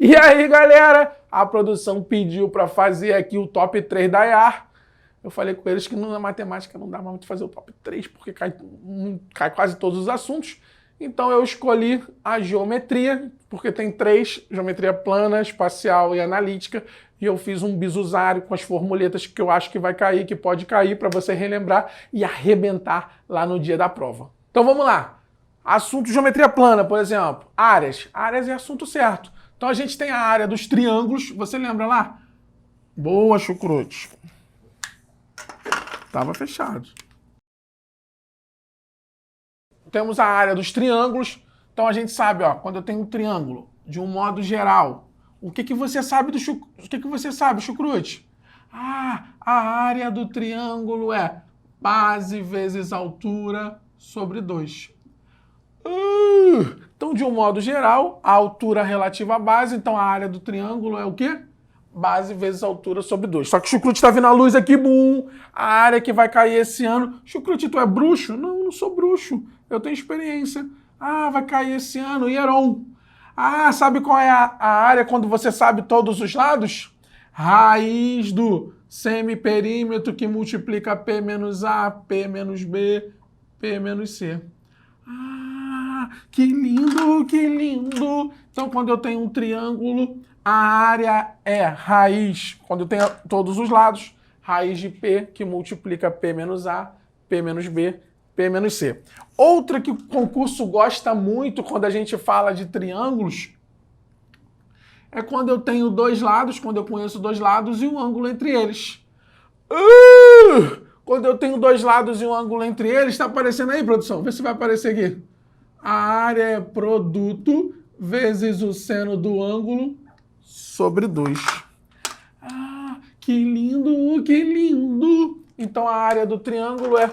E aí, galera, a produção pediu para fazer aqui o top 3 da IAR. Eu falei com eles que na matemática não dá mais muito fazer o top 3, porque cai quase todos os assuntos. Então eu escolhi a geometria, porque tem 3, geometria plana, espacial e analítica, e eu fiz um bisuzário com as formuletas que eu acho que vai cair, que pode cair, para você relembrar e arrebentar lá no dia da prova. Então vamos lá. Assunto geometria plana, por exemplo. Áreas. Áreas é assunto certo. Então a gente tem a área dos triângulos, você lembra lá? Boa, chucrute. Tava fechado. Temos a área dos triângulos. Então a gente sabe, ó, quando eu tenho um triângulo, de um modo geral, o que você sabe do chucrute? Ah, a área do triângulo é base vezes altura sobre 2. Então, de um modo geral, a altura relativa à base, então a área do triângulo é o quê? Base vezes altura sobre 2. Só que o chucrute tá vindo a luz aqui, bum! A área que vai cair esse ano. Chucrute, tu é bruxo? Não, não sou bruxo. Eu tenho experiência. Ah, vai cair esse ano, Hieron. Ah, sabe qual é a área quando você sabe todos os lados? Raiz do semiperímetro que multiplica P menos A, P menos B, P menos C. Ah, que lindo, que lindo! Então, quando eu tenho um triângulo, a área é raiz, quando eu tenho todos os lados, raiz de P, que multiplica P menos A, P menos B, P menos C. Outra que o concurso gosta muito quando a gente fala de triângulos é quando eu tenho dois lados, quando eu conheço dois lados e um ângulo entre eles. Quando eu tenho dois lados e um ângulo entre eles, está aparecendo aí, produção? Vê se vai aparecer aqui. A área é produto vezes o seno do ângulo sobre 2. Ah, que lindo, que lindo! Então a área do triângulo é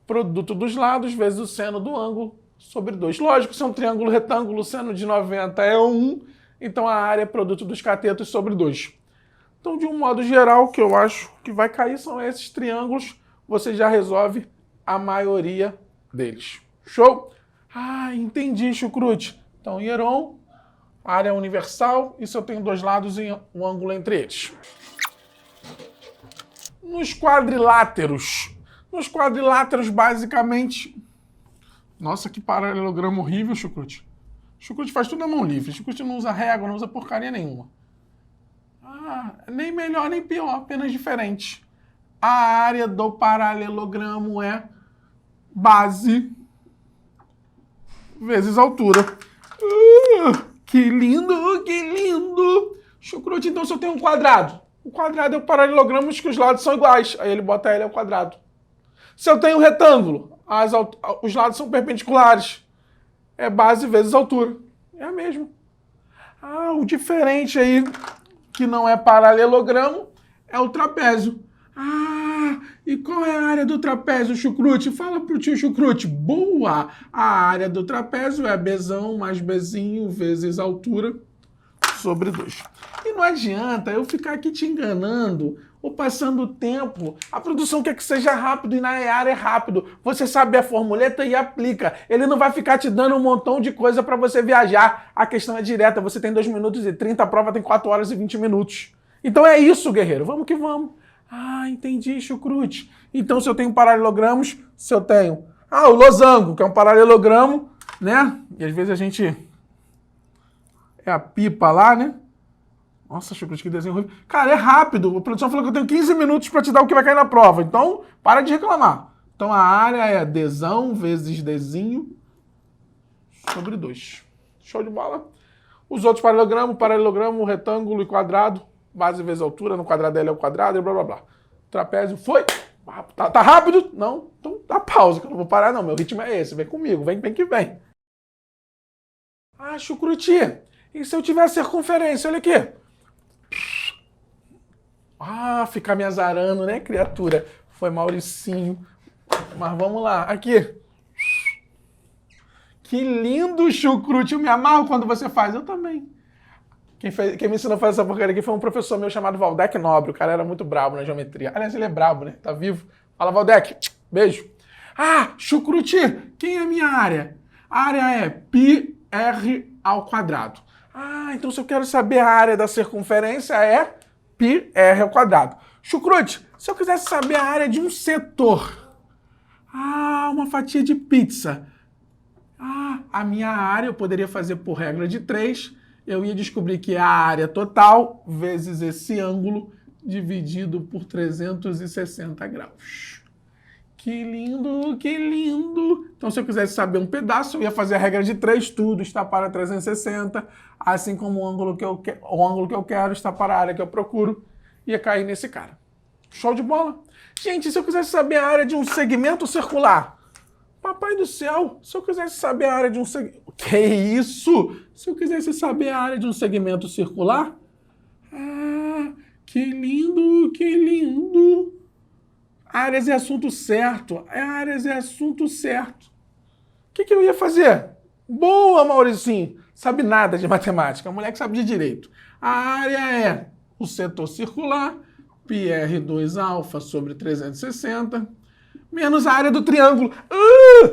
produto dos lados vezes o seno do ângulo sobre 2. Lógico, se é um triângulo retângulo, o seno de 90 é 1, então a área é produto dos catetos sobre 2. Então, de um modo geral, o que eu acho que vai cair são esses triângulos. Você já resolve a maioria deles. Show? Ah, entendi, chucrute. Então, Hieron, área universal, e se eu tenho dois lados e um ângulo entre eles. Nos quadriláteros. Nos quadriláteros, basicamente... Nossa, que paralelogramo horrível, chucrute. Chucrute faz tudo na mão livre. Chucrute não usa régua, não usa porcaria nenhuma. Ah, nem melhor nem pior, apenas diferente. A área do paralelogramo é base vezes altura. Que lindo, que lindo! Chucrute, então, se eu tenho um quadrado. O quadrado é o paralelogramo que os lados são iguais. Aí ele bota L ao quadrado. Se eu tenho um retângulo, os lados são perpendiculares. É base vezes altura. É a mesma. Ah, o diferente aí, que não é paralelogramo, é o trapézio. Ah, e qual é a área do trapézio, chucrute? Fala pro tio chucrute. Boa! A área do trapézio é Bzão mais Bzinho vezes altura sobre 2. E não adianta eu ficar aqui te enganando ou passando o tempo. A produção quer que seja rápido e na área é rápido. Você sabe a formuleta e aplica. Ele não vai ficar te dando um montão de coisa para você viajar. A questão é direta. Você tem 2 minutos e 30, a prova tem 4 horas e 20 minutos. Então é isso, guerreiro. Vamos que vamos. Ah, entendi, chucrute. Então, se eu tenho paralelogramos, se eu tenho... Ah, o losango, que é um paralelogramo, né? E às vezes a gente... É a pipa lá, né? Nossa, chucrute, que desenho horrível. Cara, é rápido. A produção falou que eu tenho 15 minutos para te dar o que vai cair na prova. Então, para de reclamar. Então, a área é Dzão vezes Dzinho sobre 2. Show de bola. Os outros paralelogramo, retângulo e quadrado. Base vezes altura, no quadrado L é o quadrado e blá, blá, blá. Trapézio foi. Tá rápido? Não? Então dá pausa, que eu não vou parar não. Meu ritmo é esse. Vem comigo, vem que vem. Ah, chucrute. E se eu tiver circunferência? Olha aqui. Ah, ficar me azarando, né, criatura? Foi Mauricinho. Mas vamos lá. Aqui. Que lindo, chucrute. Eu me amarro quando você faz. Eu também. Quem me ensinou a fazer essa porcaria aqui foi um professor meu chamado Valdec Nobre. O cara era muito brabo na geometria. Aliás, ele é brabo, né? Tá vivo. Fala, Valdec. Beijo. Ah, chucrute. Quem é a minha área? A área é πr ao quadrado. Ah, então se eu quero saber a área da circunferência é πr ao quadrado. Chucrute, se eu quisesse saber a área de um setor, uma fatia de pizza. A minha área eu poderia fazer por regra de 3, eu ia descobrir que é a área total vezes esse ângulo dividido por 360 graus. Que lindo, que lindo! Então, se eu quisesse saber um pedaço, eu ia fazer a regra de 3, tudo está para 360, assim como o ângulo que eu quero está para a área que eu procuro, ia cair nesse cara. Show de bola? Gente, se eu quisesse saber a área de um segmento circular, papai do céu, se eu quisesse saber a área de um segmento... Que isso? Se eu quisesse saber a área de um segmento circular? Que lindo, que lindo! Áreas é assunto certo. Áreas é assunto certo. O que eu ia fazer? Boa, Mauricinho. Sabe nada de matemática. A mulher que sabe de direito. A área é o setor circular, πr2α sobre 360, menos a área do triângulo.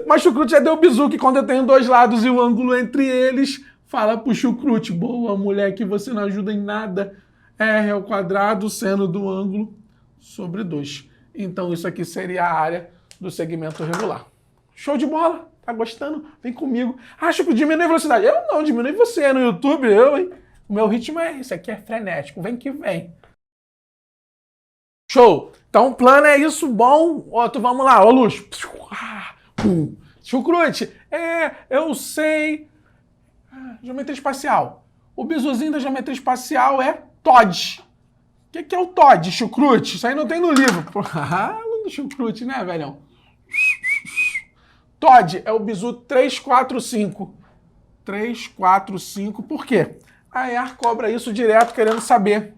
Mas Chucrute já deu bizu que quando eu tenho dois lados e o ângulo entre eles, fala pro Chucrute. Boa, mulher, que você não ajuda em nada. R ao quadrado, seno do ângulo, sobre 2. Então, isso aqui seria a área do segmento regular. Show de bola? Tá gostando? Vem comigo. Chucrute, diminui a velocidade. Eu não, diminui você no YouTube, hein? O meu ritmo é esse, aqui é frenético. Vem que vem. Show! Então, o plano é isso, bom. Vamos lá, luz. Chucrute, eu sei. Geometria espacial. O bizuzinho da geometria espacial é TOD. O que é o TOD, Chucrute? Isso aí não tem no livro. Aluno do Chucrute, né, velhão? TOD é o bizu 345. 345, por quê? A EAR cobra isso direto, querendo saber.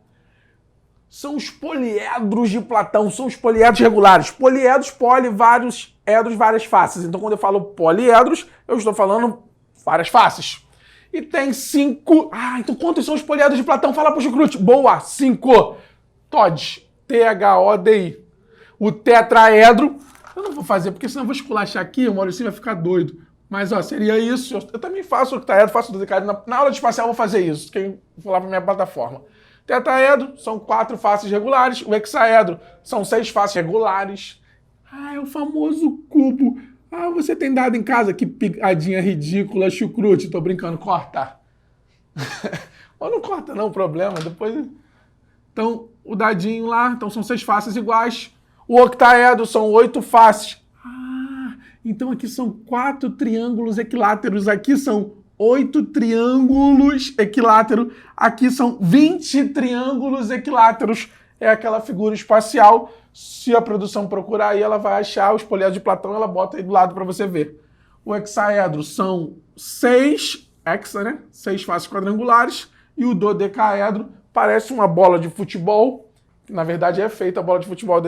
São os poliedros de Platão, são os poliedros regulares. Poliedros, vários edros, várias faces. Então, quando eu falo poliedros, eu estou falando várias faces. E tem 5... então quantos são os poliedros de Platão? Fala pro Chucrute. Boa, 5. TOD, T-H-O-D-I. O tetraedro, eu não vou fazer, porque senão eu vou esculachar aqui, o Maurício vai ficar doido. Mas, seria isso. Eu também faço o tetraedro, faço o dodecaedro. Na aula de espacial eu vou fazer isso, quem for lá pra minha plataforma. Tetraedro são 4 faces regulares. O hexaedro são 6 faces regulares. É o famoso cubo. Você tem dado em casa? Que piadinha ridícula, Chucrute. Tô brincando, corta. Ou não corta não, problema. Depois... Então, o dadinho lá, então são 6 faces iguais. O octaedro são 8 faces. Então aqui são 4 triângulos equiláteros. Aqui são 8 triângulos equiláteros. Aqui são 20 triângulos equiláteros. É aquela figura espacial. Se a produção procurar aí, ela vai achar os poliedros de Platão, ela bota aí do lado para você ver. O hexaedro são 6 faces quadrangulares. E o dodecaedro parece uma bola de futebol. Na verdade, é feita a bola de futebol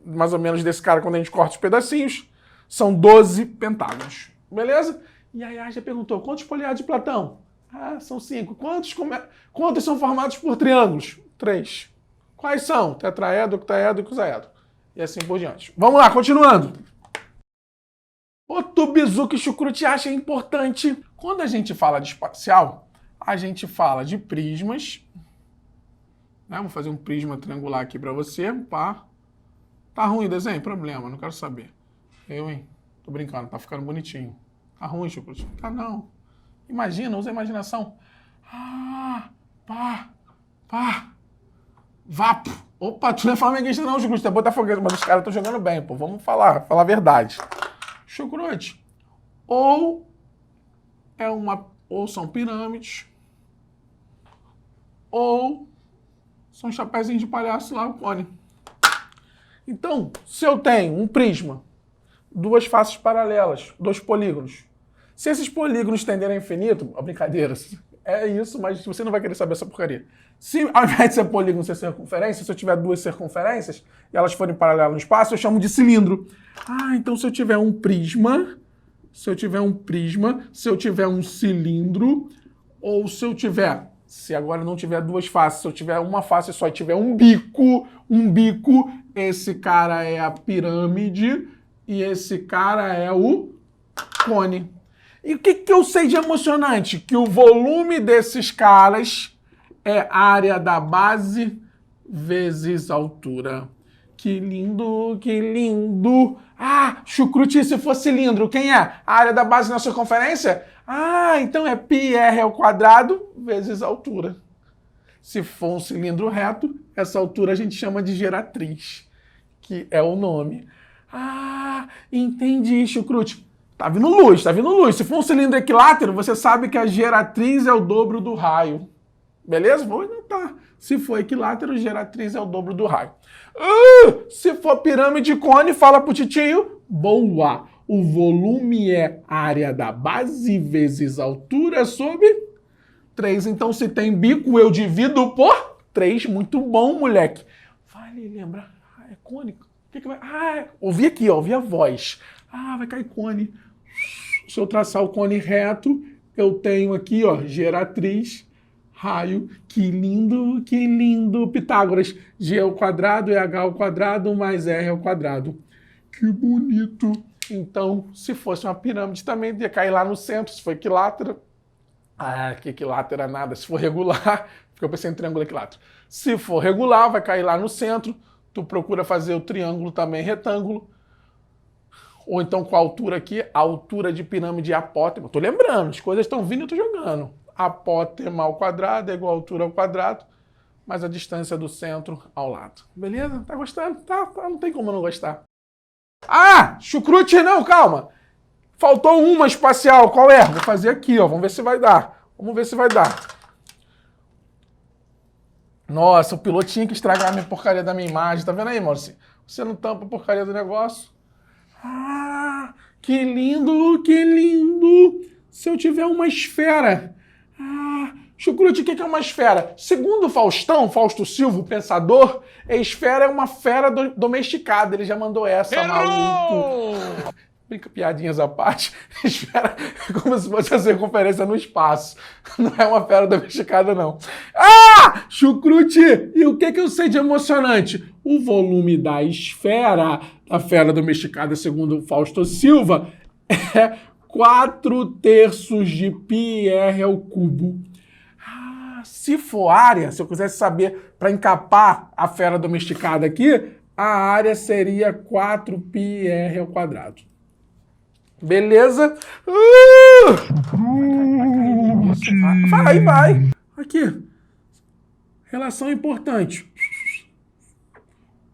mais ou menos desse cara quando a gente corta os pedacinhos. São 12 pentágonos. Beleza? E aí a já perguntou, quantos poliedros de Platão? São 5. Quantos são formados por triângulos? 3. Quais são? Tetraedro, octaedro e icosaedro. E assim por diante. Vamos lá, continuando. Outro bizu que Chucrute acha importante. Quando a gente fala de espacial, a gente fala de prismas. Vou fazer um prisma triangular aqui para você. Pá. Tá ruim o desenho? Problema, não quero saber. Hein? Tô brincando, tá ficando bonitinho. Tá ruim, Chucrute? Tá não. Imagina, usa a imaginação. Vapo. Opa, tu não é flamenguista não, Chucrute. É botafoguense, mas os caras estão jogando bem, pô. Vamos falar a verdade. Chucrute. Ou são pirâmides, ou são chapéuzinhos de palhaço lá, o cone. Então, se eu tenho um prisma, 2 faces paralelas, 2 polígonos. Se esses polígonos tenderem a infinito, brincadeira, é isso, mas você não vai querer saber essa porcaria. Se ao invés de ser polígono ser circunferência, se eu tiver 2 circunferências e elas forem paralelas no espaço, eu chamo de cilindro. Então se eu tiver um prisma, se eu tiver um cilindro, ou se agora não tiver 2 faces, se eu tiver uma face só e tiver um bico, esse cara é a pirâmide e esse cara é o cone. E o que eu sei de emocionante? Que o volume desses caras é área da base vezes altura. Que lindo, que lindo. Ah, chucrute, se fosse cilindro, quem é? A área da base na circunferência? Ah, então é πr ao quadrado vezes altura. Se for um cilindro reto, essa altura a gente chama de geratriz, que é o nome. Ah, entendi, chucrute. Tá vindo luz, tá vindo luz. Se for um cilindro equilátero, você sabe que a geratriz é o dobro do raio. Beleza? Vou anotar. Se for equilátero, geratriz é o dobro do raio. Se for pirâmide cone, fala pro titio. Boa! O volume é área da base vezes altura sobre 3. Então, se tem bico, eu divido por 3. Muito bom, moleque. Vale lembrar. É cônico. O que vai... ouvi aqui, ó. Ouvi a voz. Vai cair cone. Se eu traçar o cone reto, eu tenho aqui, ó, geratriz, raio. Que lindo, Pitágoras. G ao quadrado é H ao quadrado mais R ao quadrado. Que bonito. Então, se fosse uma pirâmide também, ia cair lá no centro. Se for equilátero, que equilátero é nada. Se for regular, porque eu pensei em triângulo equilátero. Se for regular, vai cair lá no centro. Tu procura fazer o triângulo também retângulo. Ou então com a altura aqui, a altura de pirâmide apótema. Tô lembrando, as coisas estão vindo e eu tô jogando. Apótema ao quadrado é igual a altura ao quadrado, mais a distância do centro ao lado. Beleza? Tá gostando? Tá, não tem como não gostar. Chucrute não, calma. Faltou uma espacial, qual é? Vou fazer aqui, ó. Vamos ver se vai dar. Nossa, o pilotinho que estragar a minha porcaria da minha imagem. Tá vendo aí, Maurício? Você não tampa a porcaria do negócio. Que lindo. Se eu tiver uma esfera. Chucrute, o que é uma esfera? Segundo Fausto Silva, o pensador, a esfera é uma fera domesticada. Ele já mandou essa, maluco. Brinca, piadinhas à parte. Esfera é como se fosse a circunferência no espaço. Não é uma fera domesticada, não. Chucrute! E o que eu sei de emocionante? O volume da esfera, da fera domesticada, segundo o Fausto Silva, é 4/3 de πr ao cubo. Se for área, se eu quisesse saber para encapar a fera domesticada aqui, a área seria 4πr ao quadrado. Beleza? Vai. Aqui. Relação importante.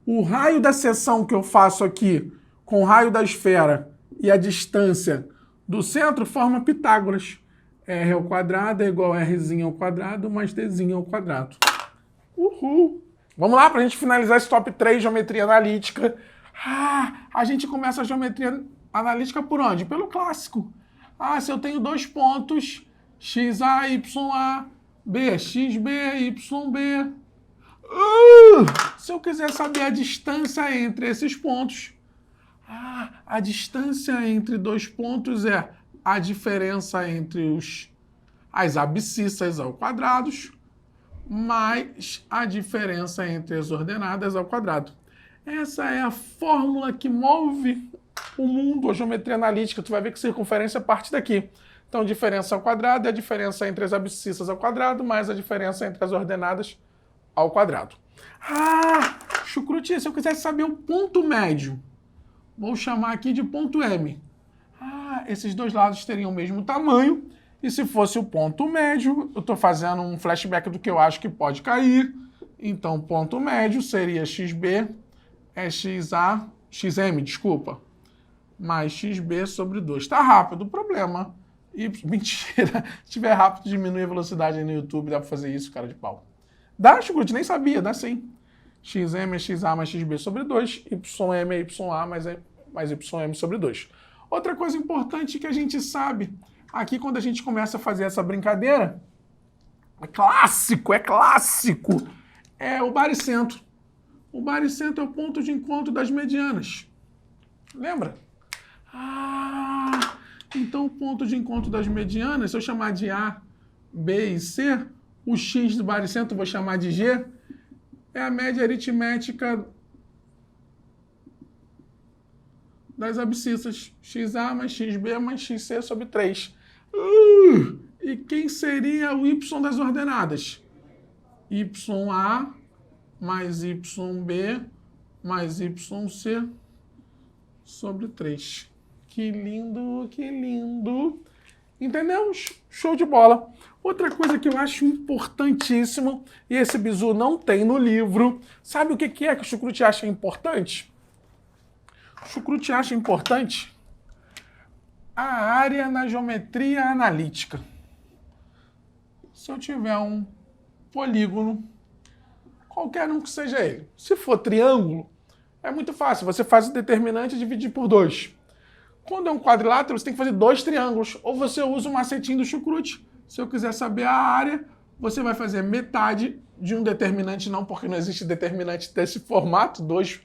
O raio da seção que eu faço aqui com o raio da esfera e a distância do centro forma Pitágoras. R ao quadrado é igual a Rzinho ao quadrado mais Dzinho ao quadrado. Uhul! Vamos lá para a gente finalizar esse top 3 geometria analítica. A gente começa a geometria analítica por onde? Pelo clássico. Se eu tenho dois pontos, XA, YA, B, XB, YB. Se eu quiser saber a distância entre esses pontos, a distância entre dois pontos é a diferença entre as abscissas ao quadrado mais a diferença entre as ordenadas ao quadrado. Essa é a fórmula que move o mundo, a geometria analítica. Tu vai ver que circunferência parte daqui. Então, diferença ao quadrado é a diferença entre as abscissas ao quadrado mais a diferença entre as ordenadas ao quadrado. Chucrute, se eu quisesse saber o ponto médio, vou chamar aqui de ponto M. Esses dois lados teriam o mesmo tamanho. E se fosse o ponto médio, eu estou fazendo um flashback do que eu acho que pode cair. Então, o ponto médio seria XB, XM, mais XB sobre 2. Está rápido, o problema. Mentira, se estiver rápido, diminui a velocidade aí no YouTube, dá para fazer isso, cara de pau. Dá, Chucrute, nem sabia, dá sim. XM é XA mais XB sobre 2, YM é YA mais YM sobre 2. Outra coisa importante que a gente sabe, aqui quando a gente começa a fazer essa brincadeira, é clássico, é o baricentro. O baricentro é o ponto de encontro das medianas. Lembra? Então o ponto de encontro das medianas, se eu chamar de A, B e C, o X do baricentro eu vou chamar de G, é a média aritmética das abscissas, XA mais XB mais XC sobre 3. E quem seria o y das ordenadas? YA mais YB mais YC sobre 3. Que lindo, que lindo. Entendemos? Show de bola. Outra coisa que eu acho importantíssimo, e esse bizu não tem no livro, sabe o que é que o Chucrute acha importante? O Chucrute acha importante a área na geometria analítica. Se eu tiver um polígono, qualquer um que seja ele, se for triângulo, é muito fácil. Você faz o determinante e divide por 2. Quando é um quadrilátero, você tem que fazer 2 triângulos. Ou você usa o macetinho do Chucrute. Se eu quiser saber a área, você vai fazer metade de um determinante, não, porque não existe determinante desse formato, 2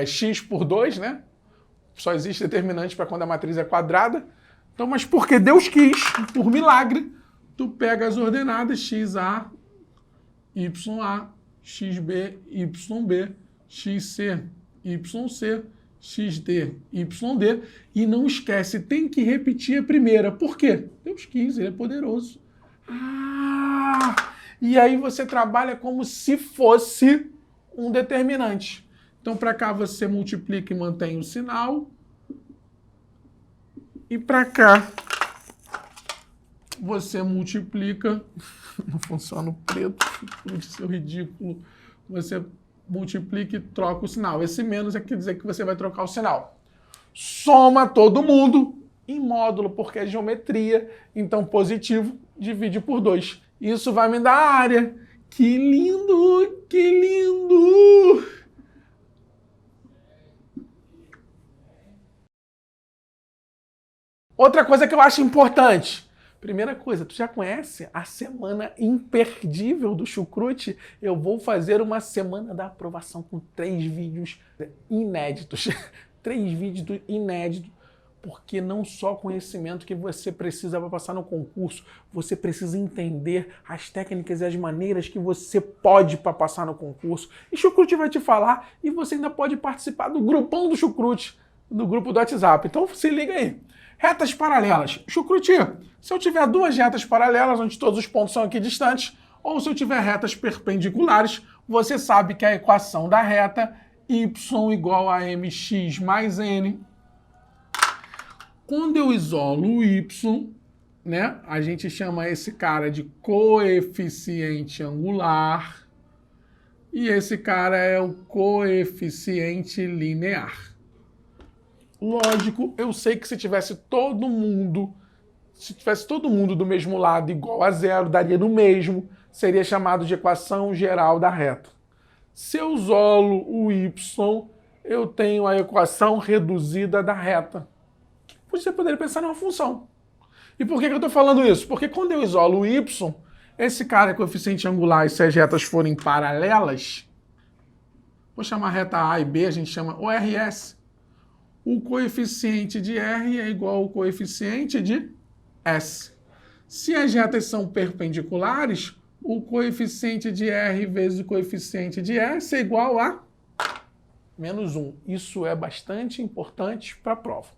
x por 2, né? Só existe determinante para quando a matriz é quadrada. Então, mas porque Deus quis, por milagre, tu pega as ordenadas XA, YA, XB, YB, XC, YC, XD, YD, e não esquece, tem que repetir a primeira. Por quê? Deus quis, ele é poderoso. E aí você trabalha como se fosse um determinante. Então, para cá você multiplica e mantém o sinal. E para cá você multiplica. Não funciona o preto, isso é ridículo. Você multiplica e troca o sinal. Esse menos quer dizer que você vai trocar o sinal. Soma todo mundo em módulo, porque é geometria. Então, positivo divide por 2. Isso vai me dar a área. Que lindo! Que lindo! Outra coisa que eu acho importante. Primeira coisa, tu já conhece a semana imperdível do Chucrute? Eu vou fazer uma semana da aprovação com 3 vídeos inéditos. 3 vídeos inéditos, porque não só conhecimento que você precisa para passar no concurso, você precisa entender as técnicas e as maneiras que você pode para passar no concurso. E Chucrute vai te falar, e você ainda pode participar do grupão do Chucrute, do grupo do WhatsApp. Então se liga aí. Retas paralelas. Chucrute, se eu tiver 2 retas paralelas, onde todos os pontos são equidistantes, ou se eu tiver retas perpendiculares, você sabe que a equação da reta y igual a mx mais n. Quando eu isolo o y, né, a gente chama esse cara de coeficiente angular, e esse cara é o coeficiente linear. Lógico, eu sei que se tivesse todo mundo do mesmo lado igual a 0, daria no mesmo, seria chamado de equação geral da reta. Se eu isolo o y, eu tenho a equação reduzida da reta. Você poderia pensar numa função. E por que eu estou falando isso? Porque quando eu isolo o y, esse cara é coeficiente angular e se as retas forem paralelas, vou chamar a reta A e B, a gente chama ORS. O coeficiente de R é igual ao coeficiente de S. Se as retas são perpendiculares, o coeficiente de R vezes o coeficiente de S é igual a menos 1. Isso é bastante importante para a prova.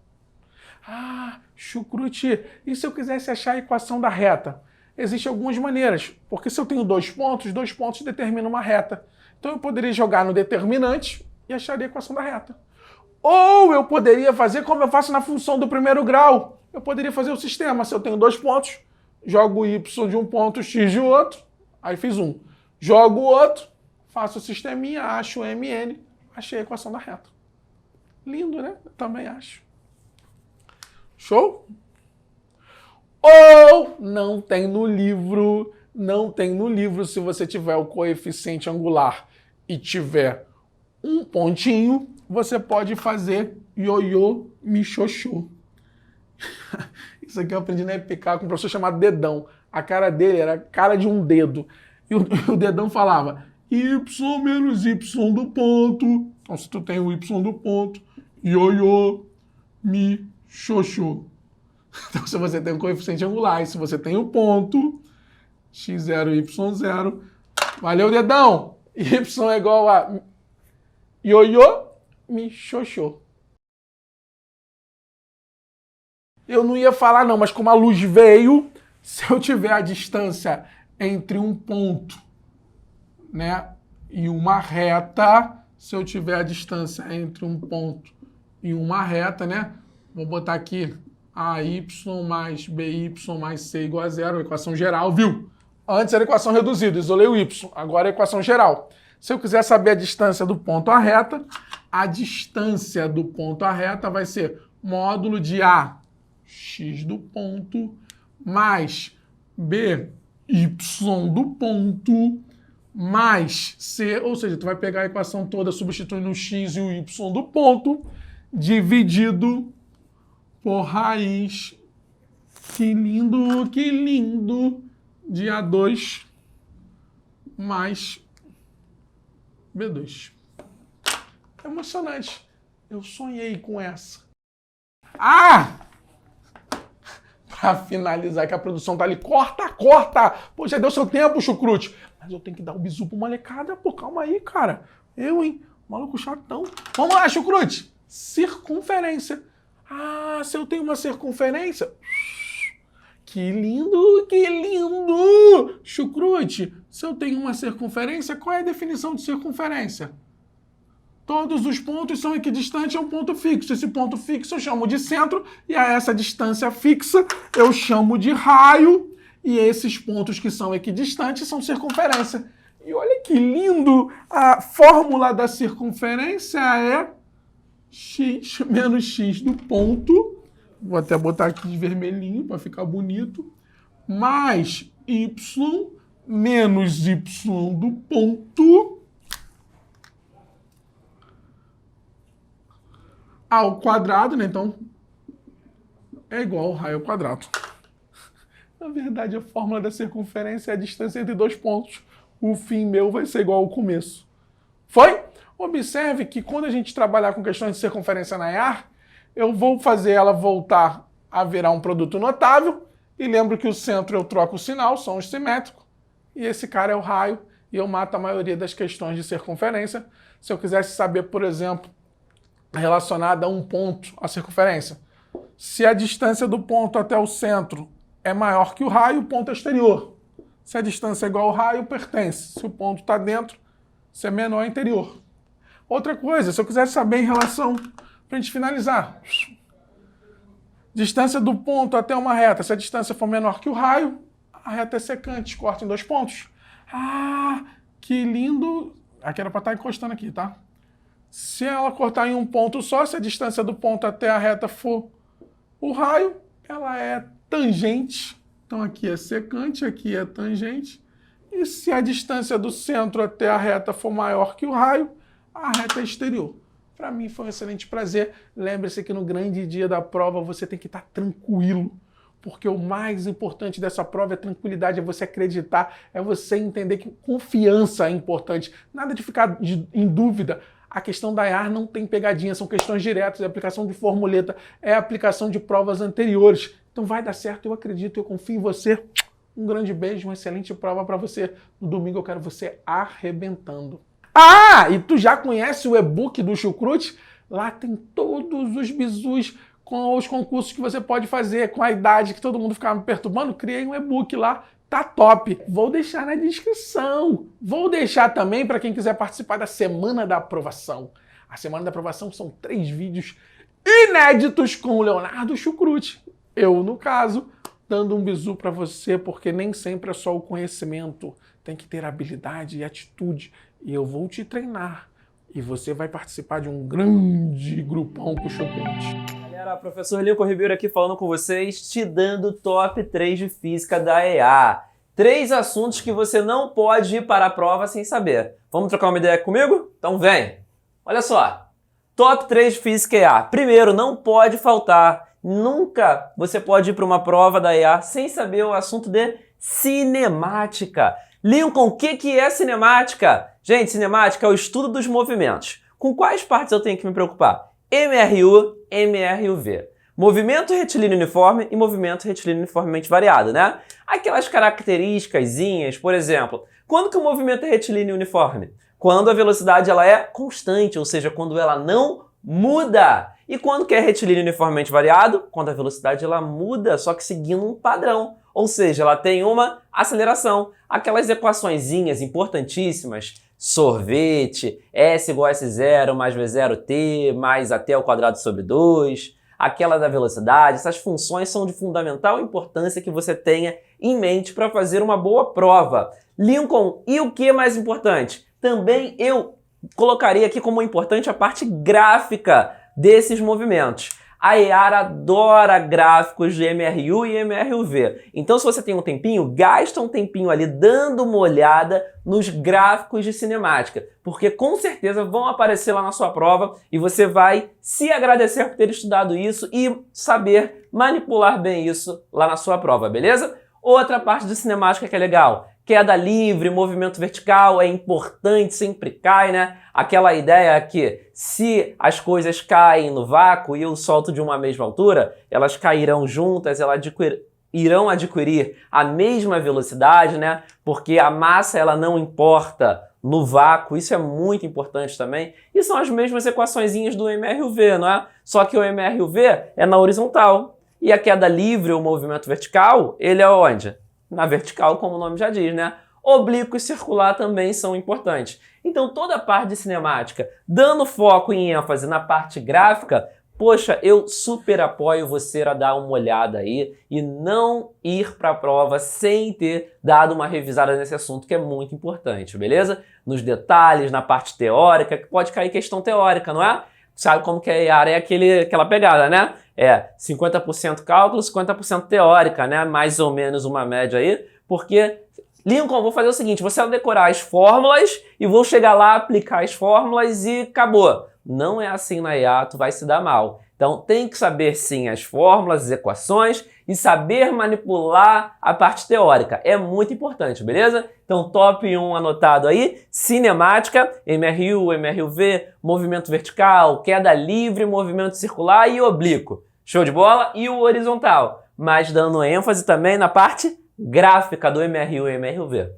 Chucrute, e se eu quisesse achar a equação da reta? Existem algumas maneiras, porque se eu tenho 2 pontos determinam uma reta. Então eu poderia jogar no determinante e acharia a equação da reta. Ou eu poderia fazer como eu faço na função do primeiro grau. Eu poderia fazer o sistema. Se eu tenho 2 pontos, jogo y de um ponto, x de outro. Aí fiz um. Jogo o outro, faço o sisteminha, acho o mn, achei a equação da reta. Lindo, né? Eu também acho. Show? Ou não tem no livro, se você tiver o coeficiente angular e tiver um pontinho, você pode fazer ioiô michoxô. Isso aqui eu aprendi na EPK com um professor chamado Dedão. A cara dele era a cara de um dedo. E o Dedão falava y menos y do ponto. Então se tu tem o y do ponto, ioiô michoxô. Então se você tem um coeficiente angular e se você tem o ponto, x0 e y0, valeu, Dedão! Y é igual a ioiô michoxô. Eu não ia falar não, mas como a luz veio, se eu tiver a distância entre um ponto, né, e uma reta, se eu tiver a distância entre um ponto e uma reta, né, vou botar aqui AY mais BY mais C igual a zero, equação geral, viu? Antes era equação reduzida, isolei o Y, agora é equação geral. Se eu quiser saber a distância do ponto à reta, a distância do ponto à reta vai ser módulo de A, x do ponto, mais B, y do ponto, mais C, ou seja, tu vai pegar a equação toda substituindo o x e o y do ponto, dividido por raiz, que lindo, de A2 mais B2. Emocionante. Eu sonhei com essa. Ah! Pra finalizar, que a produção tá ali. Corta! Pô, já deu seu tempo, chucrute. Mas eu tenho que dar o bizu pro molecada. Pô, calma aí, cara. Eu, hein? Maluco chatão. Vamos lá, chucrute. Circunferência. Ah, se eu tenho uma circunferência... Que lindo! Chucrute, se eu tenho uma circunferência, qual é a definição de circunferência? Todos os pontos são equidistantes a um ponto fixo. Esse ponto fixo eu chamo de centro, e a essa distância fixa eu chamo de raio, e esses pontos que são equidistantes são circunferência. E olha que lindo! A fórmula da circunferência é x menos x do ponto, vou até botar aqui de vermelhinho para ficar bonito, mais y menos y do ponto ao quadrado, né? Então, é igual ao raio ao quadrado. Na verdade, a fórmula da circunferência é a distância entre dois pontos. O fim meu vai ser igual ao começo. Foi? Observe que quando a gente trabalhar com questões de circunferência na IAR, eu vou fazer ela voltar a virar um produto notável, e lembro que o centro eu troco o sinal, são os simétricos, e esse cara é o raio, e eu mato a maioria das questões de circunferência. Se eu quisesse saber, por exemplo, relacionada a um ponto, a circunferência, se a distância do ponto até o centro é maior que o raio, o ponto é exterior. Se a distância é igual ao raio, pertence. Se o ponto está dentro, se é menor, é interior. Outra coisa, se eu quisesse saber em relação, para a gente finalizar, distância do ponto até uma reta, se a distância for menor que o raio, a reta é secante, corta em dois pontos. Ah, que lindo! Aqui era para estar encostando aqui, tá? Se ela cortar em um ponto só, se a distância do ponto até a reta for o raio, ela é tangente. Então aqui é secante, aqui é tangente. E se a distância do centro até a reta for maior que o raio, a reta é exterior. Para mim foi um excelente prazer. Lembre-se que no grande dia da prova você tem que estar tranquilo, porque o mais importante dessa prova é tranquilidade, é você acreditar, é você entender que confiança é importante. Nada de ficar em dúvida. A questão da IAR não tem pegadinha, são questões diretas, é aplicação de formuleta, é aplicação de provas anteriores. Então vai dar certo, eu acredito, eu confio em você. Um grande beijo, uma excelente prova para você. No domingo eu quero você arrebentando. Ah, e tu já conhece o e-book do Chucrute? Lá tem todos os bizus com os concursos que você pode fazer, com a idade que todo mundo ficava me perturbando. Criei um e-book lá, tá top. Vou deixar na descrição. Vou deixar também para quem quiser participar da Semana da Aprovação. A Semana da Aprovação são 3 vídeos inéditos com o Leonardo Chucrute. Eu, no caso, dando um bizu para você, porque nem sempre é só o conhecimento. Tem que ter habilidade e atitude. E eu vou te treinar. E você vai participar de um grande grupão com o Chucrute. Galera, professor Lincoln Ribeiro aqui falando com vocês, te dando top 3 de física da EA. 3 assuntos que você não pode ir para a prova sem saber. Vamos trocar uma ideia comigo? Então vem! Olha só, top 3 de física EA. Primeiro, não pode faltar. Nunca você pode ir para uma prova da EA sem saber o assunto de cinemática. Lincoln, o que é cinemática? Gente, cinemática é o estudo dos movimentos. Com quais partes eu tenho que me preocupar? MRU, MRUV. Movimento retilíneo uniforme e movimento retilíneo uniformemente variado, né? Aquelas características, por exemplo, quando que o movimento é retilíneo uniforme? Quando a velocidade ela é constante, ou seja, quando ela não muda. E quando que é retilíneo uniformemente variado? Quando a velocidade ela muda, só que seguindo um padrão. Ou seja, ela tem uma aceleração. Aquelas equaçõezinhas importantíssimas, sorvete, S igual a S0 mais V0t mais AT ao quadrado sobre 2, aquela da velocidade, essas funções são de fundamental importância que você tenha em mente para fazer uma boa prova. Lincoln, e o que é mais importante? Também eu colocaria aqui como importante a parte gráfica desses movimentos. A EAR adora gráficos de MRU e MRUV. Então, se você tem um tempinho, gasta um tempinho ali dando uma olhada nos gráficos de cinemática, porque com certeza vão aparecer lá na sua prova e você vai se agradecer por ter estudado isso e saber manipular bem isso lá na sua prova, beleza? Outra parte de cinemática que é legal. Queda livre, movimento vertical, é importante, sempre cai, né? Aquela ideia que se as coisas caem no vácuo e eu solto de uma mesma altura, elas cairão juntas, elas irão adquirir a mesma velocidade, né? Porque a massa ela não importa no vácuo, isso é muito importante também. E são as mesmas equaçõezinhas do MRUV, não é? Só que o MRUV é na horizontal e a queda livre, o movimento vertical, ele é onde? Na vertical, como o nome já diz, né? Oblíquo e circular também são importantes. Então, toda a parte de cinemática, dando foco e ênfase na parte gráfica, poxa, eu super apoio você a dar uma olhada aí e não ir para a prova sem ter dado uma revisada nesse assunto, que é muito importante, beleza? Nos detalhes, na parte teórica, que pode cair questão teórica, não é? Sabe como que a EAR é aquela pegada, né? É 50% cálculo, 50% teórica, né? Mais ou menos uma média aí, porque, Lincoln, vou fazer o seguinte, você vai decorar as fórmulas e vou chegar lá, aplicar as fórmulas e acabou. Não é assim na EAR, tu vai se dar mal. Então tem que saber sim as fórmulas, as equações e saber manipular a parte teórica. É muito importante, beleza? Então top 1 anotado aí, cinemática, MRU, MRUV, movimento vertical, queda livre, movimento circular e oblíquo. Show de bola? E o horizontal, mas dando ênfase também na parte gráfica do MRU e MRUV.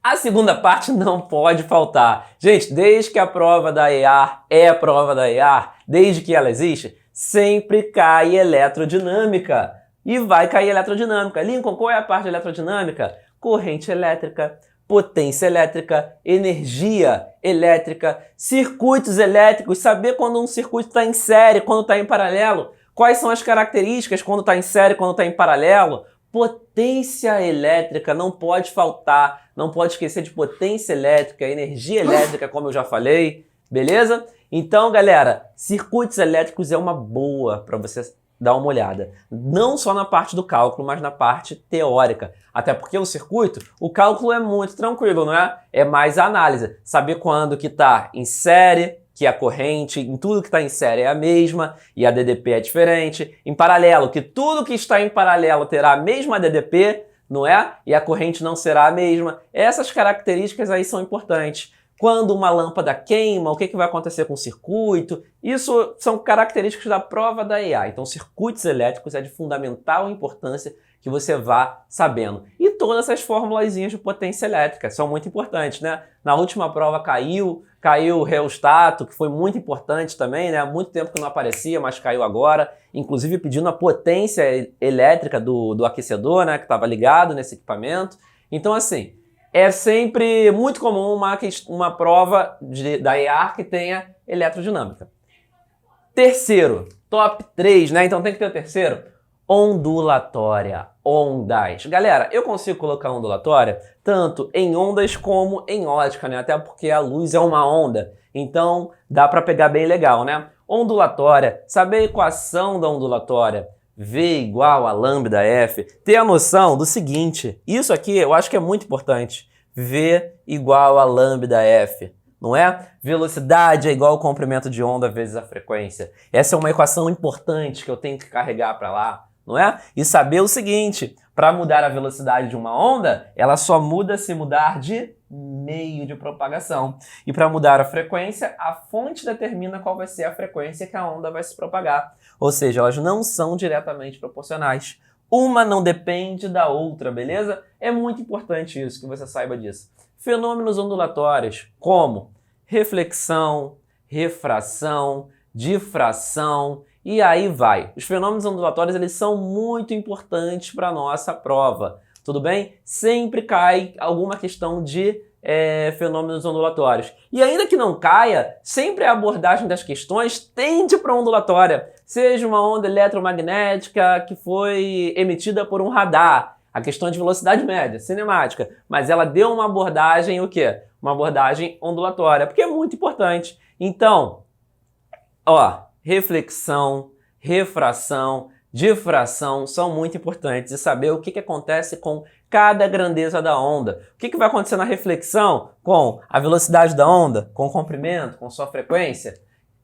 A segunda parte não pode faltar. Gente, desde que a prova da EAR é a prova da EAR, desde que ela existe, sempre cai eletrodinâmica. E vai cair eletrodinâmica. Lincoln, qual é a parte de eletrodinâmica? Corrente elétrica, potência elétrica, energia elétrica, circuitos elétricos, saber quando um circuito está em série, quando está em paralelo, quais são as características quando está em série, quando está em paralelo. Potência elétrica não pode faltar, não pode esquecer de potência elétrica, energia elétrica, como eu já falei, beleza? Então, galera, circuitos elétricos é uma boa para você dar uma olhada. Não só na parte do cálculo, mas na parte teórica. Até porque o circuito, o cálculo é muito tranquilo, não é? É mais a análise. Saber quando que está em série, que a corrente, em tudo que está em série é a mesma e a DDP é diferente. Em paralelo, que tudo que está em paralelo terá a mesma DDP, não é? E a corrente não será a mesma. Essas características aí são importantes. Quando uma lâmpada queima, o que vai acontecer com o circuito? Isso são características da prova da EAR. Então, circuitos elétricos é de fundamental importância que você vá sabendo. E todas essas formulazinhas de potência elétrica são muito importantes, né? Na última prova caiu o reostato, que foi muito importante também, né? Há muito tempo que não aparecia, mas caiu agora. Inclusive pedindo a potência elétrica do aquecedor, né? Que estava ligado nesse equipamento. Então, assim, é sempre muito comum uma prova da EAR que tenha eletrodinâmica. Terceiro, top 3, né? Então tem que ter o terceiro. Ondulatória, ondas. Galera, eu consigo colocar ondulatória tanto em ondas como em ótica, né? Até porque a luz é uma onda, então dá para pegar bem legal, né? Ondulatória, saber a equação da ondulatória, V igual a lambda F, ter a noção do seguinte, isso aqui eu acho que é muito importante, V igual a lambda F. Não é? Velocidade é igual ao comprimento de onda vezes a frequência. Essa é uma equação importante que eu tenho que carregar para lá, não é? E saber o seguinte, para mudar a velocidade de uma onda, ela só muda se mudar de meio de propagação. E para mudar a frequência, a fonte determina qual vai ser a frequência que a onda vai se propagar. Ou seja, elas não são diretamente proporcionais. Uma não depende da outra, beleza? É muito importante isso, que você saiba disso. Fenômenos ondulatórios, como reflexão, refração, difração, e aí vai. Os fenômenos ondulatórios, eles são muito importantes para a nossa prova, tudo bem? Sempre cai alguma questão de fenômenos ondulatórios. E ainda que não caia, sempre a abordagem das questões tende para ondulatória. Seja uma onda eletromagnética que foi emitida por um radar, a questão de velocidade média, cinemática, mas ela deu uma abordagem, o quê? Uma abordagem ondulatória, porque é muito importante. Então, ó, reflexão, refração, difração são muito importantes e saber o que acontece com cada grandeza da onda. O que vai acontecer na reflexão com a velocidade da onda, com o comprimento, com sua frequência?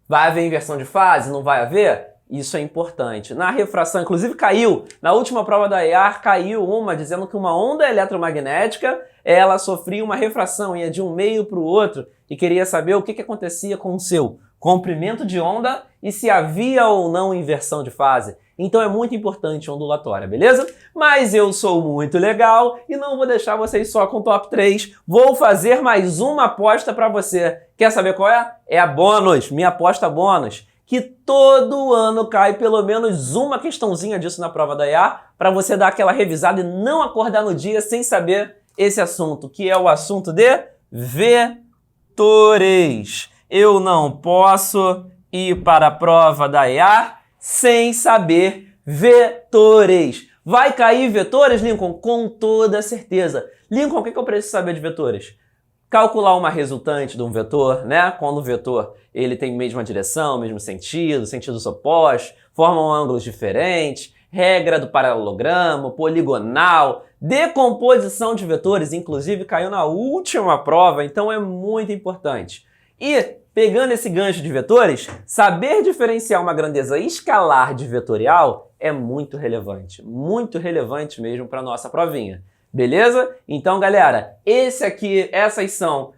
Vai haver inversão de fase? Não vai haver? Isso é importante. Na refração, inclusive caiu, na última prova da EAR, caiu uma dizendo que uma onda eletromagnética, ela sofria uma refração, ia de um meio para o outro e queria saber o que acontecia com o seu comprimento de onda e se havia ou não inversão de fase. Então é muito importante a ondulatória, beleza? Mas eu sou muito legal e não vou deixar vocês só com o top 3. Vou fazer mais uma aposta para você. Quer saber qual é? É a bônus, minha aposta bônus. Que todo ano cai pelo menos uma questãozinha disso na prova da EAR para você dar aquela revisada e não acordar no dia sem saber esse assunto, que é o assunto de vetores. Eu não posso ir para a prova da EAR sem saber vetores. Vai cair vetores, Lincoln? Com toda certeza. Lincoln, o que eu preciso saber de vetores? Calcular uma resultante de um vetor, né? Quando o vetor ele tem mesma direção, mesmo sentido, sentidos opostos, formam ângulos diferentes, regra do paralelogramo, poligonal, decomposição de vetores, inclusive caiu na última prova, então é muito importante. E, pegando esse gancho de vetores, saber diferenciar uma grandeza escalar de vetorial é muito relevante mesmo para a nossa provinha. Beleza? Então, galera, essas são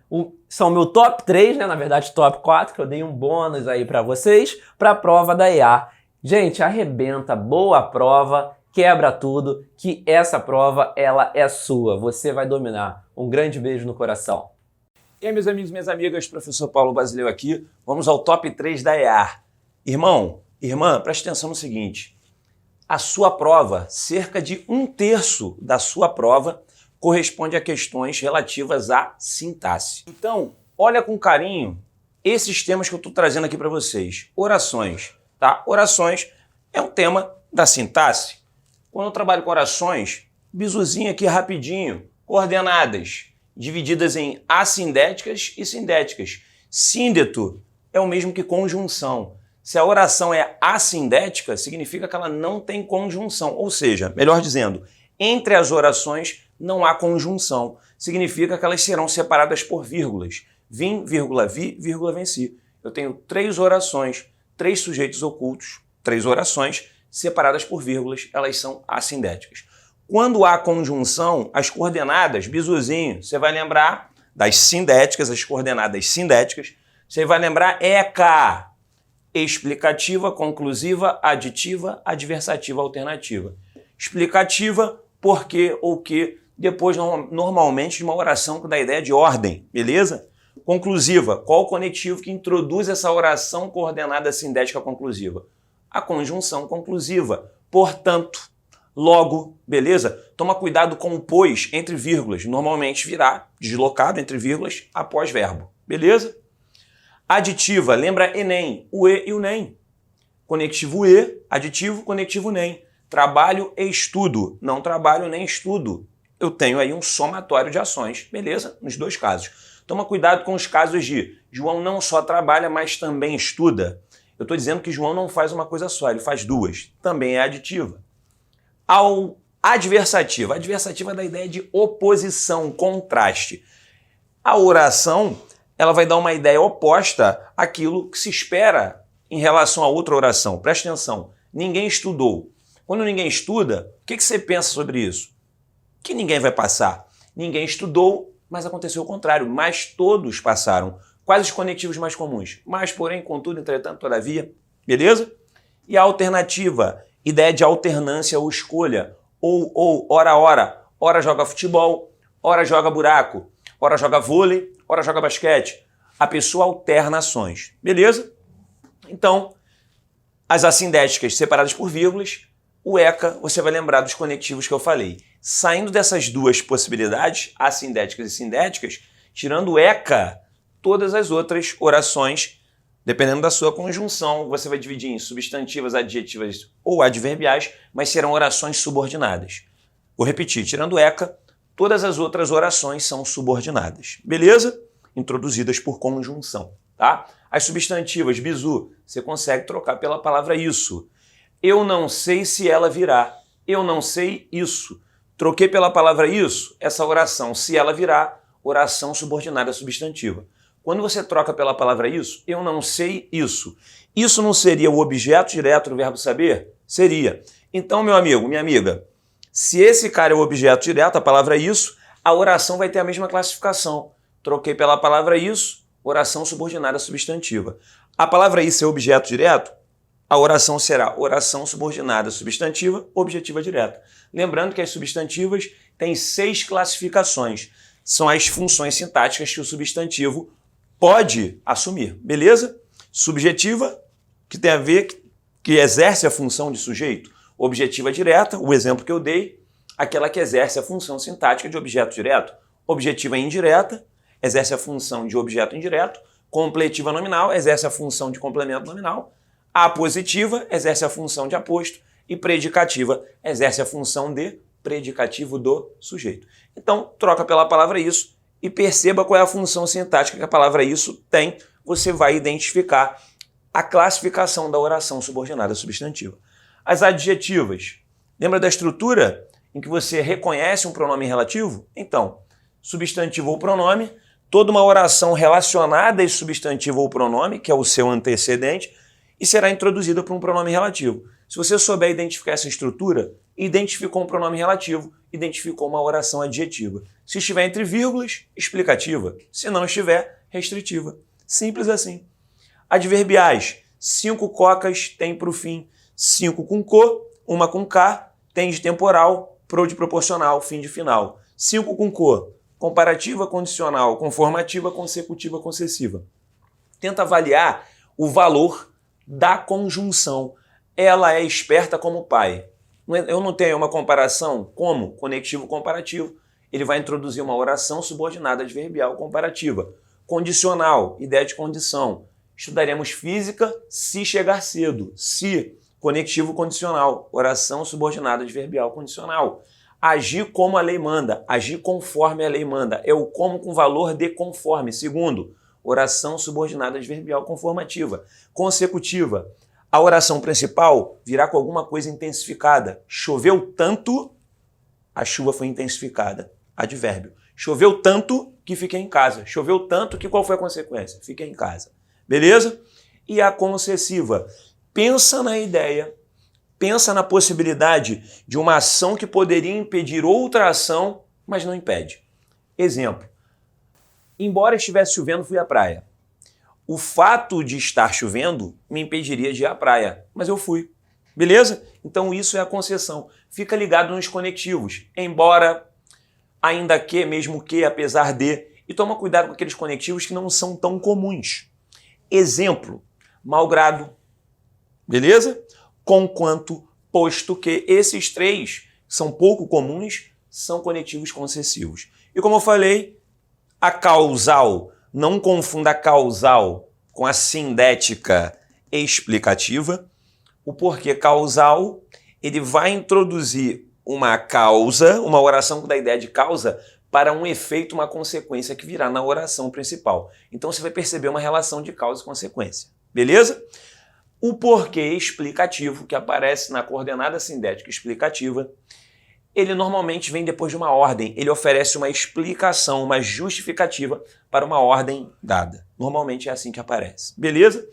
meu top 3, né? Na verdade, top 4, que eu dei um bônus aí para vocês, para a prova da EAR. Gente, arrebenta, boa prova, quebra tudo, que essa prova, ela é sua. Você vai dominar. Um grande beijo no coração. E aí, meus amigos e minhas amigas, professor Paulo Basileu aqui. Vamos ao top 3 da EAR. Irmão, irmã, preste atenção no seguinte. A sua prova, cerca de 1/3 da sua prova, corresponde a questões relativas à sintaxe. Então, olha com carinho esses temas que eu estou trazendo aqui para vocês. Orações, tá? Orações é um tema da sintaxe. Quando eu trabalho com orações, bisuzinho aqui rapidinho, coordenadas, divididas em assindéticas e sindéticas. Síndeto é o mesmo que conjunção. Se a oração é assindética, significa que ela não tem conjunção. Ou seja, melhor dizendo, entre as orações não há conjunção. Significa que elas serão separadas por vírgulas. Vim, vírgula, vi, vírgula, venci. Eu tenho 3 orações, 3 sujeitos ocultos, 3 orações separadas por vírgulas, elas são assindéticas. Quando há conjunção, as coordenadas, bisuzinho, você vai lembrar das sindéticas, as coordenadas sindéticas, você vai lembrar ECA, explicativa, conclusiva, aditiva, adversativa, alternativa. Explicativa, porque ou que, depois normalmente de uma oração que dá ideia de ordem, beleza? Conclusiva, qual o conectivo que introduz essa oração coordenada sindética conclusiva? A conjunção conclusiva, portanto, logo, beleza? Toma cuidado com o pois entre vírgulas, normalmente virá deslocado entre vírgulas após verbo, beleza? Aditiva, lembra Enem, o e e o nem. Conectivo e, aditivo, conectivo nem. Trabalho e estudo, não trabalho nem estudo. Eu tenho aí um somatório de ações, beleza? Nos 2 casos. Toma cuidado com os casos de João não só trabalha, mas também estuda. Eu estou dizendo que João não faz uma coisa só, ele faz 2. Também é aditiva. Ao adversativa. A adversativa dá a ideia de oposição, contraste. A oração, ela vai dar uma ideia oposta àquilo que se espera em relação a outra oração. Presta atenção. Ninguém estudou. Quando ninguém estuda, o que você pensa sobre isso? Que ninguém vai passar. Ninguém estudou, mas aconteceu o contrário. Mas todos passaram. Quais os conectivos mais comuns? Mas, porém, contudo, entretanto, todavia. Beleza? E a alternativa, ideia de alternância ou escolha. Ou, ora, ora. Ora joga futebol, ora joga buraco, ora joga vôlei, ora joga basquete. A pessoa alterna ações. Beleza? Então, as assindéticas separadas por vírgulas, o ECA, você vai lembrar dos conectivos que eu falei. Saindo dessas duas possibilidades, assindéticas e sindéticas, tirando o ECA, todas as outras orações, dependendo da sua conjunção, você vai dividir em substantivas, adjetivas ou adverbiais, mas serão orações subordinadas. Vou repetir, tirando o ECA, todas as outras orações são subordinadas. Beleza? Introduzidas por conjunção, tá? As substantivas, bizu, você consegue trocar pela palavra isso. Eu não sei se ela virá. Eu não sei isso. Troquei pela palavra isso, essa oração, se ela virá, oração subordinada substantiva. Quando você troca pela palavra isso, eu não sei isso. Isso não seria o objeto direto do verbo saber? Seria. Então, meu amigo, minha amiga, se esse cara é o objeto direto, a palavra isso, a oração vai ter a mesma classificação. Troquei pela palavra isso, oração subordinada substantiva. A palavra isso é objeto direto, a oração será oração subordinada substantiva, objetiva direta. Lembrando que as substantivas têm 6 classificações. São as funções sintáticas que o substantivo pode assumir, beleza? Subjetiva, que tem a ver, que exerce a função de sujeito. Objetiva direta, o exemplo que eu dei, aquela que exerce a função sintática de objeto direto. Objetiva indireta, exerce a função de objeto indireto. Completiva nominal, exerce a função de complemento nominal. Apositiva, exerce a função de aposto. E predicativa, exerce a função de predicativo do sujeito. Então, troca pela palavra isso e perceba qual é a função sintática que a palavra isso tem. Você vai identificar a classificação da oração subordinada substantiva. As adjetivas. Lembra da estrutura em que você reconhece um pronome relativo? Então, substantivo ou pronome, toda uma oração relacionada a esse substantivo ou pronome, que é o seu antecedente, e será introduzida por um pronome relativo. Se você souber identificar essa estrutura, identificou um pronome relativo, identificou uma oração adjetiva. Se estiver entre vírgulas, explicativa. Se não estiver, restritiva. Simples assim. Adverbiais. 5 cocas tem para o fim. 5 com co, 1 com k, tem de temporal, pro de proporcional, fim de final. 5 com co, comparativa, condicional, conformativa, consecutiva, concessiva. Tenta avaliar o valor da conjunção. Ela é esperta como pai. Eu não tenho uma comparação como conectivo comparativo. Ele vai introduzir uma oração subordinada adverbial comparativa. Condicional, ideia de condição. Estudaremos física se chegar cedo. Se, conectivo condicional, oração subordinada adverbial condicional. Agir como a lei manda, agir conforme a lei manda. É o como com valor de conforme. Segundo, oração subordinada adverbial conformativa. Consecutiva, a oração principal virá com alguma coisa intensificada. Choveu tanto, a chuva foi intensificada. Advérbio. Choveu tanto que fiquei em casa. Choveu tanto que qual foi a consequência? Fiquei em casa. Beleza? E a concessiva. Pensa na ideia, pensa na possibilidade de uma ação que poderia impedir outra ação, mas não impede. Exemplo. Embora estivesse chovendo, fui à praia. O fato de estar chovendo me impediria de ir à praia, mas eu fui. Beleza? Então isso é a concessão. Fica ligado nos conectivos. Embora, ainda que, mesmo que, apesar de. E toma cuidado com aqueles conectivos que não são tão comuns. Exemplo. Malgrado. Beleza? Conquanto, posto que. Esses 3 são pouco comuns, são conectivos concessivos. E como eu falei, a causal, não confunda a causal com a sindética explicativa. O porquê causal, ele vai introduzir uma causa, uma oração que dá ideia de causa, para um efeito, uma consequência que virá na oração principal. Então você vai perceber uma relação de causa e consequência. Beleza? O porquê explicativo, que aparece na coordenada sindética explicativa, ele normalmente vem depois de uma ordem. Ele oferece uma explicação, uma justificativa para uma ordem dada. Normalmente é assim que aparece. Beleza?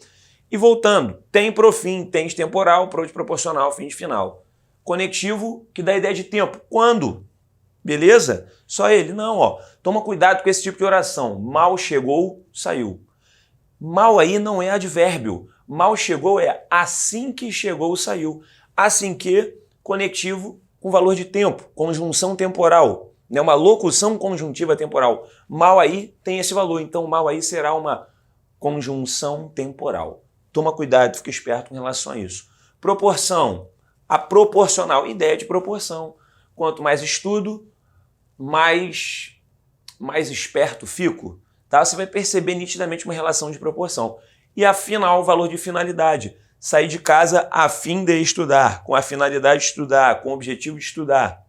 E voltando, tem pro fim, tem de temporal, pro de proporcional, fim de final. Conectivo que dá ideia de tempo. Quando? Beleza? Só ele? Não, ó. Toma cuidado com esse tipo de oração. Mal chegou, saiu. Mal aí não é advérbio. Mal chegou é assim que chegou, saiu. Assim que, conectivo com valor de tempo, conjunção temporal, né? Uma locução conjuntiva temporal. Mal aí tem esse valor, então mal aí será uma conjunção temporal. Toma cuidado, fica esperto com relação a isso. Proporção. A proporcional, ideia de proporção. Quanto mais estudo, mais esperto fico. Tá? Você vai perceber nitidamente uma relação de proporção. E afinal, o valor de finalidade. Sair de casa a fim de estudar, com a finalidade de estudar, com o objetivo de estudar.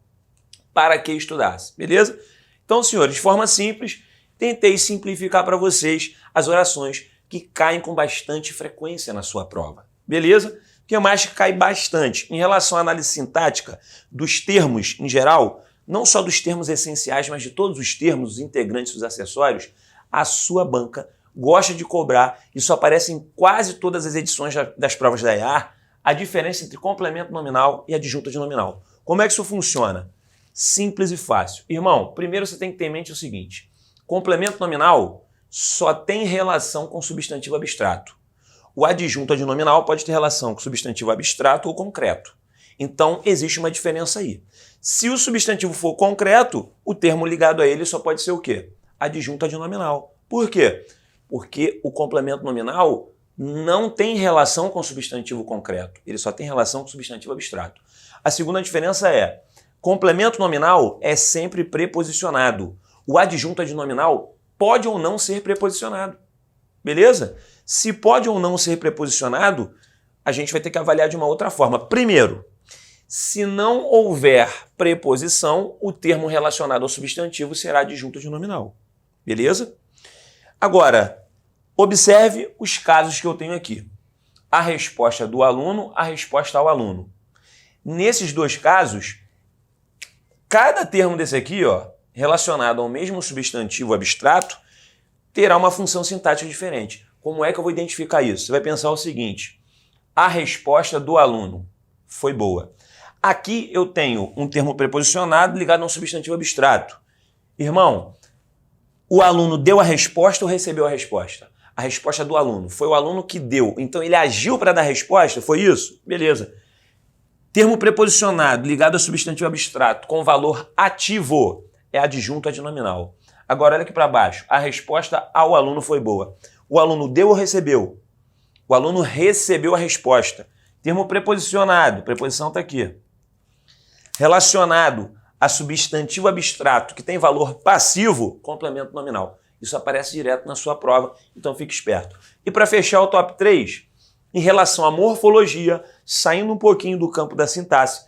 Para que estudasse, beleza? Então, senhores, de forma simples, tentei simplificar para vocês as orações que caem com bastante frequência na sua prova, beleza? O que mais que cai bastante? Em relação à análise sintática dos termos em geral, não só dos termos essenciais, mas de todos os termos, os integrantes, os acessórios, a sua banca gosta de cobrar, isso aparece em quase todas as edições das provas da EAR, a diferença entre complemento nominal e adjunta de nominal. Como é que isso funciona? Simples e fácil. Irmão, primeiro você tem que ter em mente o seguinte, complemento nominal só tem relação com substantivo abstrato. O adjunto adnominal pode ter relação com substantivo abstrato ou concreto. Então, existe uma diferença aí. Se o substantivo for concreto, o termo ligado a ele só pode ser o quê? Adjunto adnominal. Por quê? Porque o complemento nominal não tem relação com o substantivo concreto. Ele só tem relação com o substantivo abstrato. A segunda diferença é, complemento nominal é sempre preposicionado. O adjunto adnominal pode ou não ser preposicionado. Beleza? Se pode ou não ser preposicionado, a gente vai ter que avaliar de uma outra forma. Primeiro, se não houver preposição, o termo relacionado ao substantivo será adjunto adnominal. Beleza? Agora, observe os casos que eu tenho aqui. A resposta do aluno, a resposta ao aluno. Nesses dois casos, cada termo desse aqui, ó, relacionado ao mesmo substantivo abstrato, terá uma função sintática diferente. Como é que eu vou identificar isso? Você vai pensar o seguinte, a resposta do aluno foi boa. Aqui eu tenho um termo preposicionado ligado a um substantivo abstrato. Irmão, o aluno deu a resposta ou recebeu a resposta? A resposta do aluno. Foi o aluno que deu. Então ele agiu para dar a resposta? Foi isso? Beleza. Termo preposicionado ligado a substantivo abstrato com valor ativo é adjunto adnominal. Agora olha aqui para baixo. A resposta ao aluno foi boa. O aluno deu ou recebeu? O aluno recebeu a resposta. Termo preposicionado. Preposição está aqui. Relacionado a substantivo abstrato que tem valor passivo, complemento nominal. Isso aparece direto na sua prova, então fique esperto. E para fechar o top 3, em relação à morfologia, saindo um pouquinho do campo da sintaxe,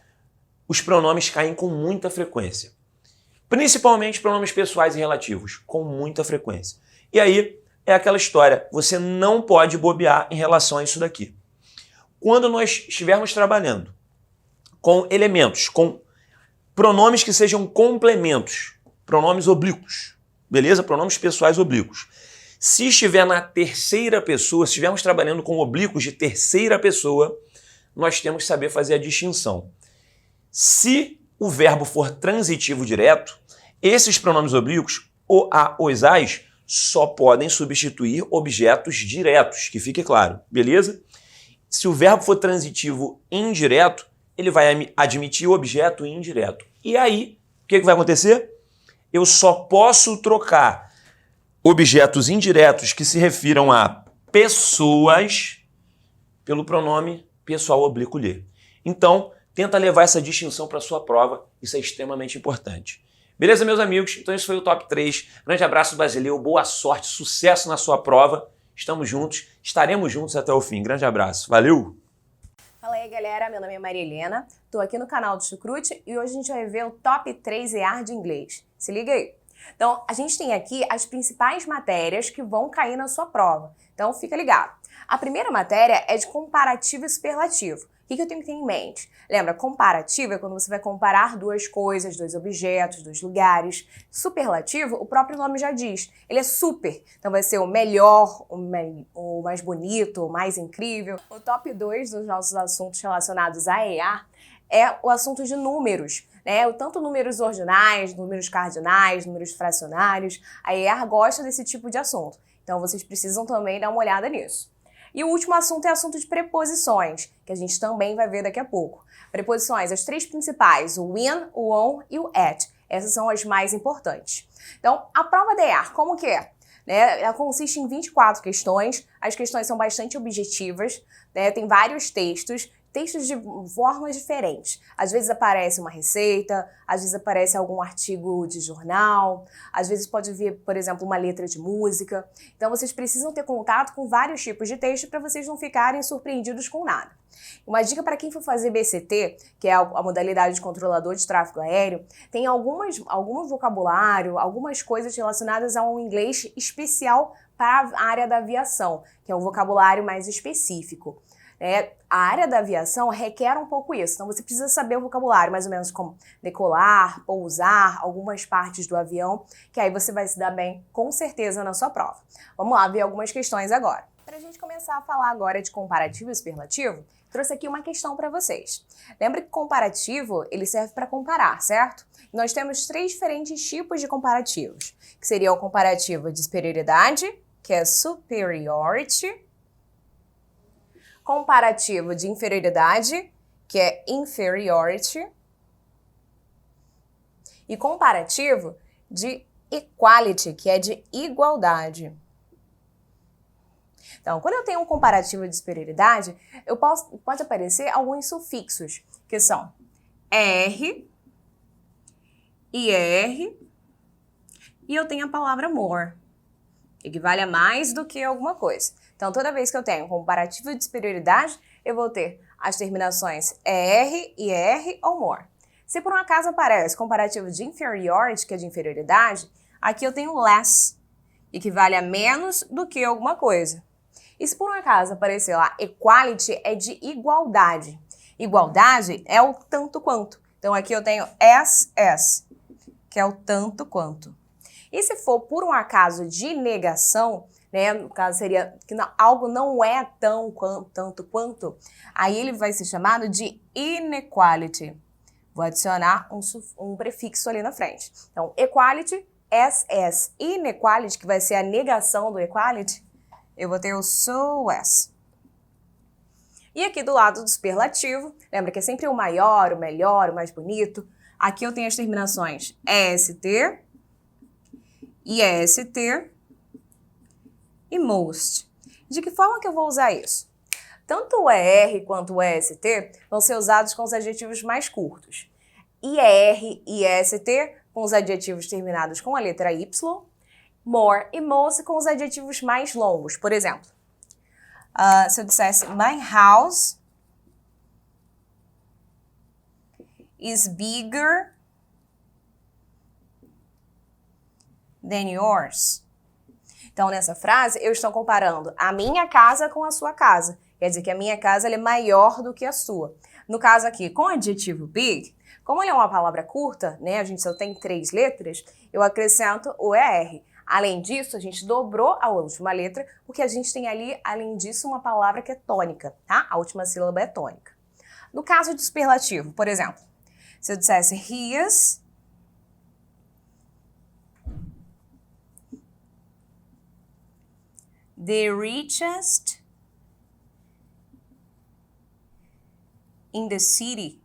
os pronomes caem com muita frequência. Principalmente pronomes pessoais e relativos, com muita frequência. E aí é aquela história, você não pode bobear em relação a isso daqui. Quando nós estivermos trabalhando com elementos, com pronomes que sejam complementos, pronomes oblíquos, beleza? Pronomes pessoais oblíquos. Se estiver na terceira pessoa, se estivermos trabalhando com oblíquos de terceira pessoa, nós temos que saber fazer a distinção. Se o verbo for transitivo direto, esses pronomes oblíquos, o, a, os, as, só podem substituir objetos diretos, que fique claro, beleza? Se o verbo for transitivo indireto, ele vai admitir objeto indireto. E aí, o que vai acontecer? Eu só posso trocar objetos indiretos que se refiram a pessoas pelo pronome pessoal oblíquo lhe. Então, tenta levar essa distinção para a sua prova, isso é extremamente importante. Beleza, meus amigos? Então esse foi o top 3. Grande abraço brasileiro, boa sorte, sucesso na sua prova. Estamos juntos, estaremos juntos até o fim. Grande abraço, valeu! Fala aí, galera, meu nome é Maria Helena, tô aqui no canal do Chucrute e hoje a gente vai ver o top 3 EAR de inglês. Se liga aí! Então, a gente tem aqui as principais matérias que vão cair na sua prova, então fica ligado. A primeira matéria é de comparativo e superlativo. O que eu tenho que ter em mente? Lembra, comparativo é quando você vai comparar duas coisas, dois objetos, dois lugares. Superlativo, o próprio nome já diz, ele é super. Então vai ser o melhor, o mais bonito, o mais incrível. O top 2 dos nossos assuntos relacionados a EAR é o assunto de números, né? Tanto números ordinais, números cardinais, números fracionários. A EAR gosta desse tipo de assunto. Então vocês precisam também dar uma olhada nisso. E o último assunto é assunto de preposições, que a gente também vai ver daqui a pouco. Preposições, as três principais, o in, o on e o at. Essas são as mais importantes. Então, a prova da EAR, como que é? né? Ela consiste em 24 questões, as questões são bastante objetivas, né? Tem vários textos de formas diferentes. Às vezes aparece uma receita, às vezes aparece algum artigo de jornal, às vezes pode vir, por exemplo, uma letra de música. Então vocês precisam ter contato com vários tipos de texto para vocês não ficarem surpreendidos com nada. Uma dica para quem for fazer BCT, que é a modalidade de controlador de tráfego aéreo, tem algum vocabulário, algumas coisas relacionadas a um inglês especial para a área da aviação, que é um vocabulário mais específico. A área da aviação requer um pouco isso, então você precisa saber o vocabulário, mais ou menos como decolar, pousar, algumas partes do avião, que aí você vai se dar bem com certeza na sua prova. Vamos lá ver algumas questões agora. Para a gente começar a falar agora de comparativo e superlativo, trouxe aqui uma questão para vocês. Lembra que comparativo, ele serve para comparar, certo? Nós temos 3 diferentes tipos de comparativos, que seria o comparativo de superioridade, que é superiority, comparativo de inferioridade, que é inferiority, e comparativo de equality, que é de igualdade. Então, quando eu tenho um comparativo de superioridade, pode aparecer alguns sufixos, que são R, IR, e eu tenho a palavra more, que equivale a mais do que alguma coisa. Então, toda vez que eu tenho um comparativo de superioridade, eu vou ter as terminações ER, IR ou more. Se por um acaso aparece comparativo de inferiority, que é de inferioridade, aqui eu tenho less, que equivale a menos do que alguma coisa. E se por um acaso aparecer lá equality, é de igualdade. Igualdade é o tanto quanto. Então, aqui eu tenho SS, que é o tanto quanto. E se for por um acaso de negação, né, no caso seria que algo não é tanto quanto, aí ele vai ser chamado de inequality. Vou adicionar um prefixo ali na frente. Então, equality, SS. Inequality, que vai ser a negação do equality, eu vou ter o so as. E aqui do lado do superlativo, lembra que é sempre o maior, o melhor, o mais bonito. Aqui eu tenho as terminações EST, IST e most. De que forma que eu vou usar isso? Tanto o ER quanto o EST vão ser usados com os adjetivos mais curtos. IR e IST com os adjetivos terminados com a letra Y, more e most com os adjetivos mais longos. Por exemplo, se eu dissesse my house is bigger than yours. Então, nessa frase, eu estou comparando a minha casa com a sua casa. Quer dizer que a minha casa ela é maior do que a sua. No caso aqui, com o adjetivo big, como ele é uma palavra curta, né, a gente só tem 3 letras, eu acrescento o ER. Além disso, a gente dobrou a última letra, porque a gente tem ali, além disso, uma palavra que é tônica, tá? A última sílaba é tônica. No caso de superlativo, por exemplo, se eu dissesse he is the richest in the city.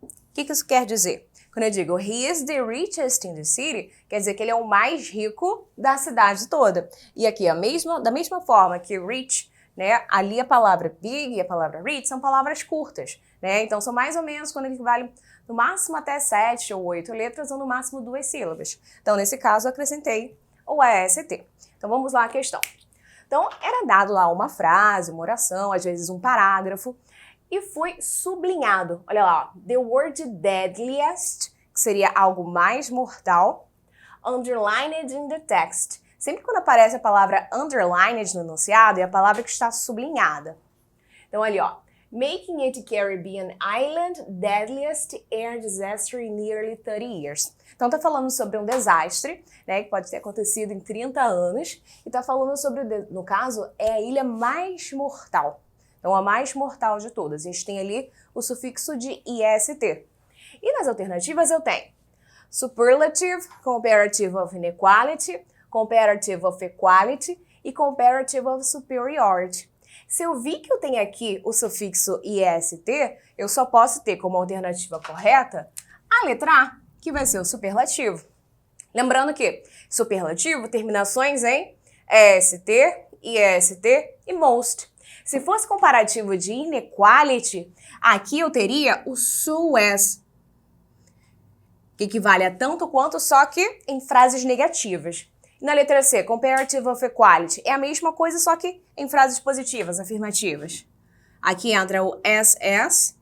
O que isso quer dizer? Quando eu digo he is the richest in the city, quer dizer que ele é o mais rico da cidade toda. E aqui, da mesma forma que rich, né, ali a palavra big e a palavra rich são palavras curtas, né? Então são mais ou menos quando equivale no máximo até 7 ou 8 letras ou no máximo 2 sílabas. Então nesse caso eu acrescentei o EST. Então vamos lá a questão. Então era dado lá uma frase, uma oração, às vezes um parágrafo, e foi sublinhado. Olha lá, ó, the word deadliest, que seria algo mais mortal, underlined in the text. Sempre quando aparece a palavra underlined no enunciado, é a palavra que está sublinhada. Então ali, ó, making it Caribbean island deadliest air disaster in nearly 30 years. Então tá falando sobre um desastre, né, que pode ter acontecido em 30 anos, e tá falando sobre, no caso, é a ilha mais mortal. Então, a mais mortal de todas. A gente tem ali o sufixo de IST. E nas alternativas eu tenho superlative, comparative of inequality, comparative of equality e comparative of superiority. Se eu vi que eu tenho aqui o sufixo IST, eu só posso ter como alternativa correta a letra A, que vai ser o superlativo. Lembrando que superlativo, terminações em est, est e most. Se fosse comparativo de inequality, aqui eu teria o so as, que equivale a tanto quanto, só que em frases negativas. E na letra C, comparative of equality, é a mesma coisa, só que em frases positivas, afirmativas. Aqui entra o as.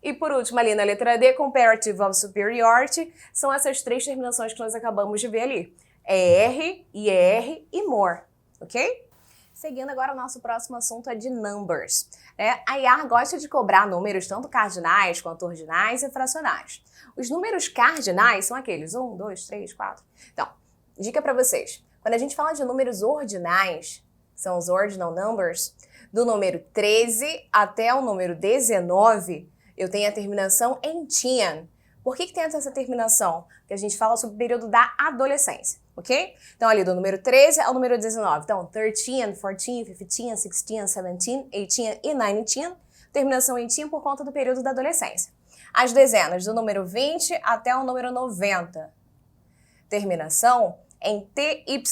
E por último, ali na letra D, comparative of superiority, são essas três terminações que nós acabamos de ver ali. ER, IR e more, ok? Seguindo agora, o nosso próximo assunto é de numbers. A IAR gosta de cobrar números tanto cardinais quanto ordinais e fracionários. Os números cardinais são aqueles 1, 2, 3, 4. Então, dica para vocês. Quando a gente fala de números ordinais, que são os ordinal numbers, do número 13 até o número 19, eu tenho a terminação em teen. Por que tem essa terminação? Porque a gente fala sobre o período da adolescência, ok? Então, ali do número 13 ao número 19. Então, 13, 14, 15, 16, 17, 18 e 19. Terminação em teen por conta do período da adolescência. As dezenas, do número 20 até o número 90. Terminação em TY.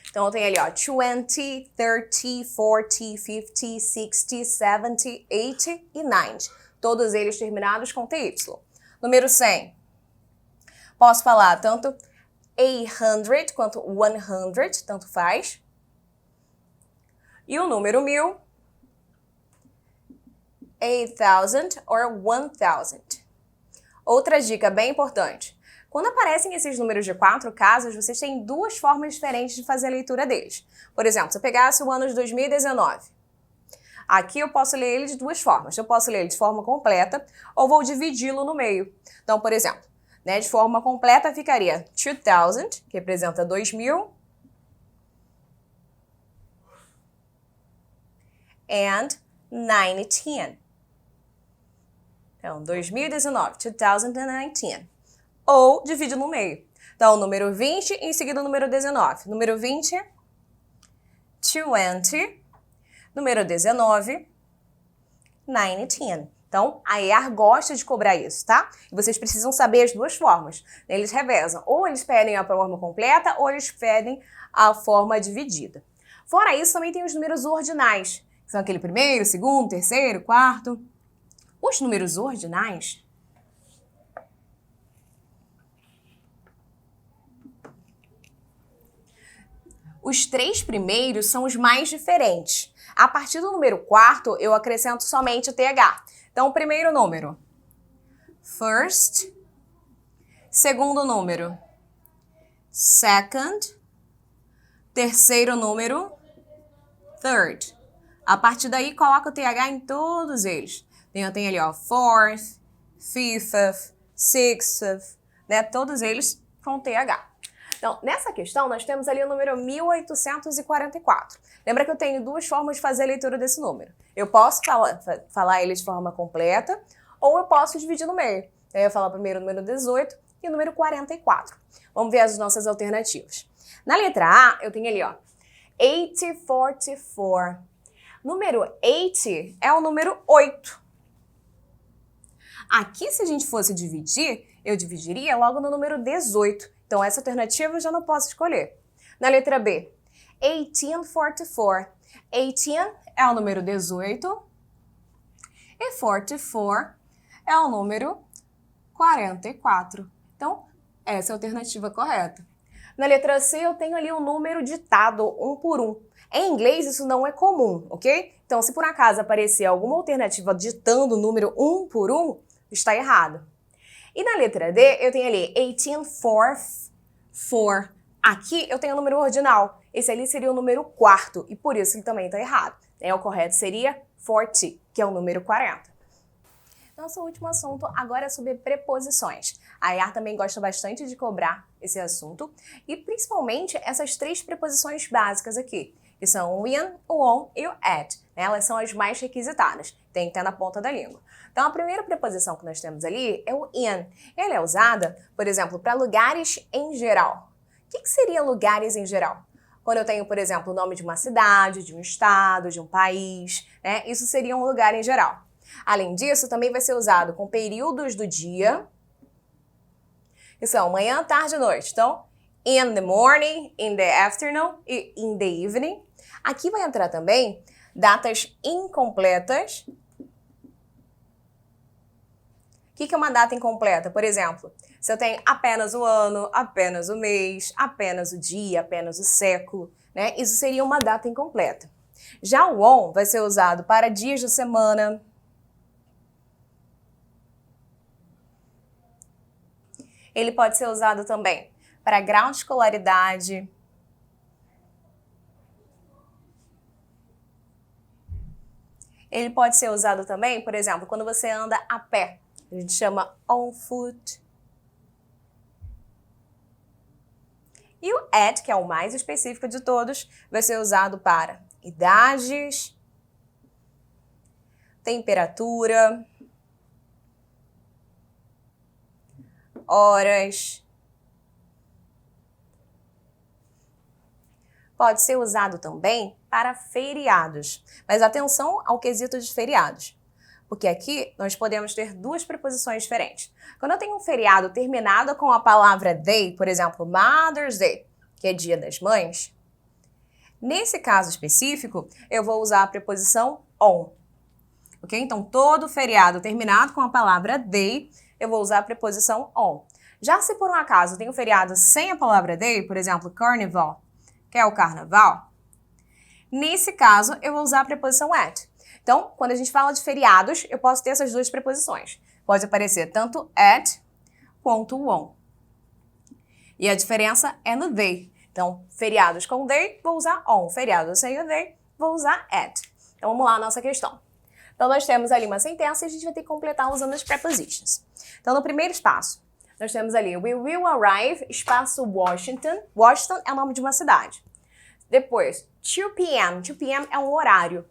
Então, eu tenho ali, ó, 20, 30, 40, 50, 60, 70, 80 e 90. Todos eles terminados com TY. Número 100. Posso falar tanto 800 quanto 100, tanto faz. E o número 1000, 8,000 or 1,000. Outra dica bem importante. Quando aparecem esses números de 4 casas, vocês têm duas formas diferentes de fazer a leitura deles. Por exemplo, se eu pegasse o ano de 2019, aqui eu posso ler ele de duas formas. Eu posso ler ele de forma completa ou vou dividi-lo no meio. Então, por exemplo, de forma completa ficaria 2000, que representa 2000, and 19. Então, 2019, 2019. Ou divide no meio. Então, número 20 e em seguida o número 19. Número 20, 20. Número 19, 19. Então, a IAR gosta de cobrar isso, tá? E vocês precisam saber as duas formas. Eles revezam. Ou eles pedem a forma completa, ou eles pedem a forma dividida. Fora isso, também tem os números ordinais. Que são aquele primeiro, segundo, terceiro, quarto. Os números ordinais... Os três primeiros são os mais diferentes. A partir do número 4, eu acrescento somente o TH. Então, o primeiro número, first. Segundo número, second. Terceiro número, third. A partir daí, coloca o TH em todos eles. Eu tenho ali, ó, fourth, fifth, sixth, né? Todos eles com TH. Então, nessa questão, nós temos ali o número 1844. Lembra que eu tenho duas formas de fazer a leitura desse número. Eu posso falar ele de forma completa, ou eu posso dividir no meio. Eu ia falar primeiro o número 18 e o número 44. Vamos ver as nossas alternativas. Na letra A, eu tenho ali, ó, 8044. Número 80 é o número 8. Aqui, se a gente fosse dividir, eu dividiria logo no número 18. Então, essa alternativa eu já não posso escolher. Na letra B, 1844. 18 é o número 18 e 44 é o número 44. Então, essa é a alternativa correta. Na letra C, eu tenho ali um número ditado, 1 por 1. Em inglês, isso não é comum, ok? Então, se por acaso aparecer alguma alternativa ditando o número 1 por 1, está errado. E na letra D, eu tenho ali 1844. Aqui eu tenho o número ordinal. Esse ali seria o número quarto, e por isso ele também está errado. O correto seria 40, que é o número 40. Nosso último assunto agora é sobre preposições. A IAR também gosta bastante de cobrar esse assunto, e principalmente essas três preposições básicas aqui, que são o in, o on e o at. Elas são as mais requisitadas, tem que ter na ponta da língua. Então, a primeira preposição que nós temos ali é o in. Ela é usada, por exemplo, para lugares em geral. O que seria lugares em geral? Quando eu tenho, por exemplo, o nome de uma cidade, de um estado, de um país, né? Isso seria um lugar em geral. Além disso, também vai ser usado com períodos do dia, que são manhã, tarde e noite. Então, in the morning, in the afternoon e in the evening. Aqui vai entrar também datas incompletas. O que é uma data incompleta? Por exemplo, se eu tenho apenas o ano, apenas o mês, apenas o dia, apenas o século, né? Isso seria uma data incompleta. Já o on vai ser usado para dias da semana. Ele pode ser usado também para grau de escolaridade. Ele pode ser usado também, por exemplo, quando você anda a pé. A gente chama on foot. E o at, que é o mais específico de todos, vai ser usado para idades, temperatura, horas. Pode ser usado também para feriados. Mas atenção ao quesito de feriados. Porque aqui nós podemos ter duas preposições diferentes. Quando eu tenho um feriado terminado com a palavra day, por exemplo, Mother's Day, que é Dia das Mães, nesse caso específico, eu vou usar a preposição on. Ok? Então, todo feriado terminado com a palavra day, eu vou usar a preposição on. Já se por um acaso eu tenho um feriado sem a palavra day, por exemplo, carnival, que é o carnaval, nesse caso eu vou usar a preposição at. Então, quando a gente fala de feriados, eu posso ter essas duas preposições. Pode aparecer tanto at quanto on. E a diferença é no they. Então, feriados com they, vou usar on. Feriados sem o they, vou usar at. Então, vamos lá à nossa questão. Então, nós temos ali uma sentença e a gente vai ter que completar usando as prepositions. Então, no primeiro espaço, nós temos ali we will arrive, espaço Washington. Washington é o nome de uma cidade. Depois, 2 p.m. 2 p.m. é um horário.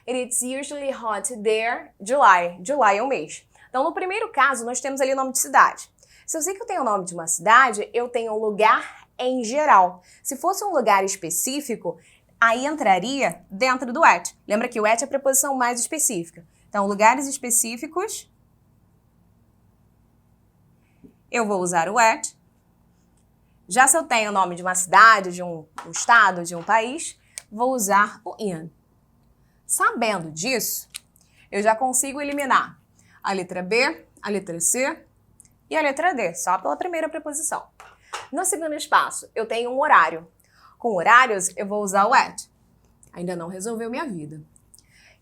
It's usually hot there, July. July é o mês. Então, no primeiro caso, nós temos ali o nome de cidade. Se eu sei que eu tenho o nome de uma cidade, eu tenho um lugar em geral. Se fosse um lugar específico, aí entraria dentro do at. Lembra que o at é a preposição mais específica. Então, lugares específicos, eu vou usar o at. Já se eu tenho o nome de uma cidade, de um estado, de um país, vou usar o in. Sabendo disso, eu já consigo eliminar a letra B, a letra C e a letra D, só pela primeira preposição. No segundo espaço, eu tenho um horário. Com horários, eu vou usar o at. Ainda não resolveu minha vida.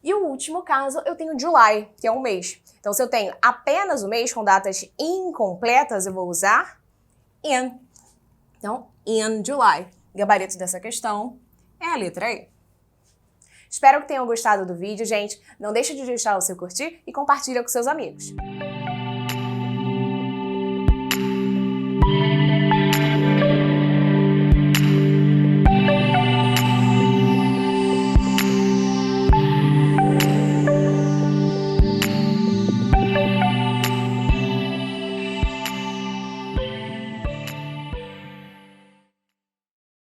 E o último caso, eu tenho July, que é um mês. Então, se eu tenho apenas o mês com datas incompletas, eu vou usar in. Então, in July. O gabarito dessa questão é a letra E. Espero que tenham gostado do vídeo, gente. Não deixe de deixar o seu curtir e compartilha com seus amigos.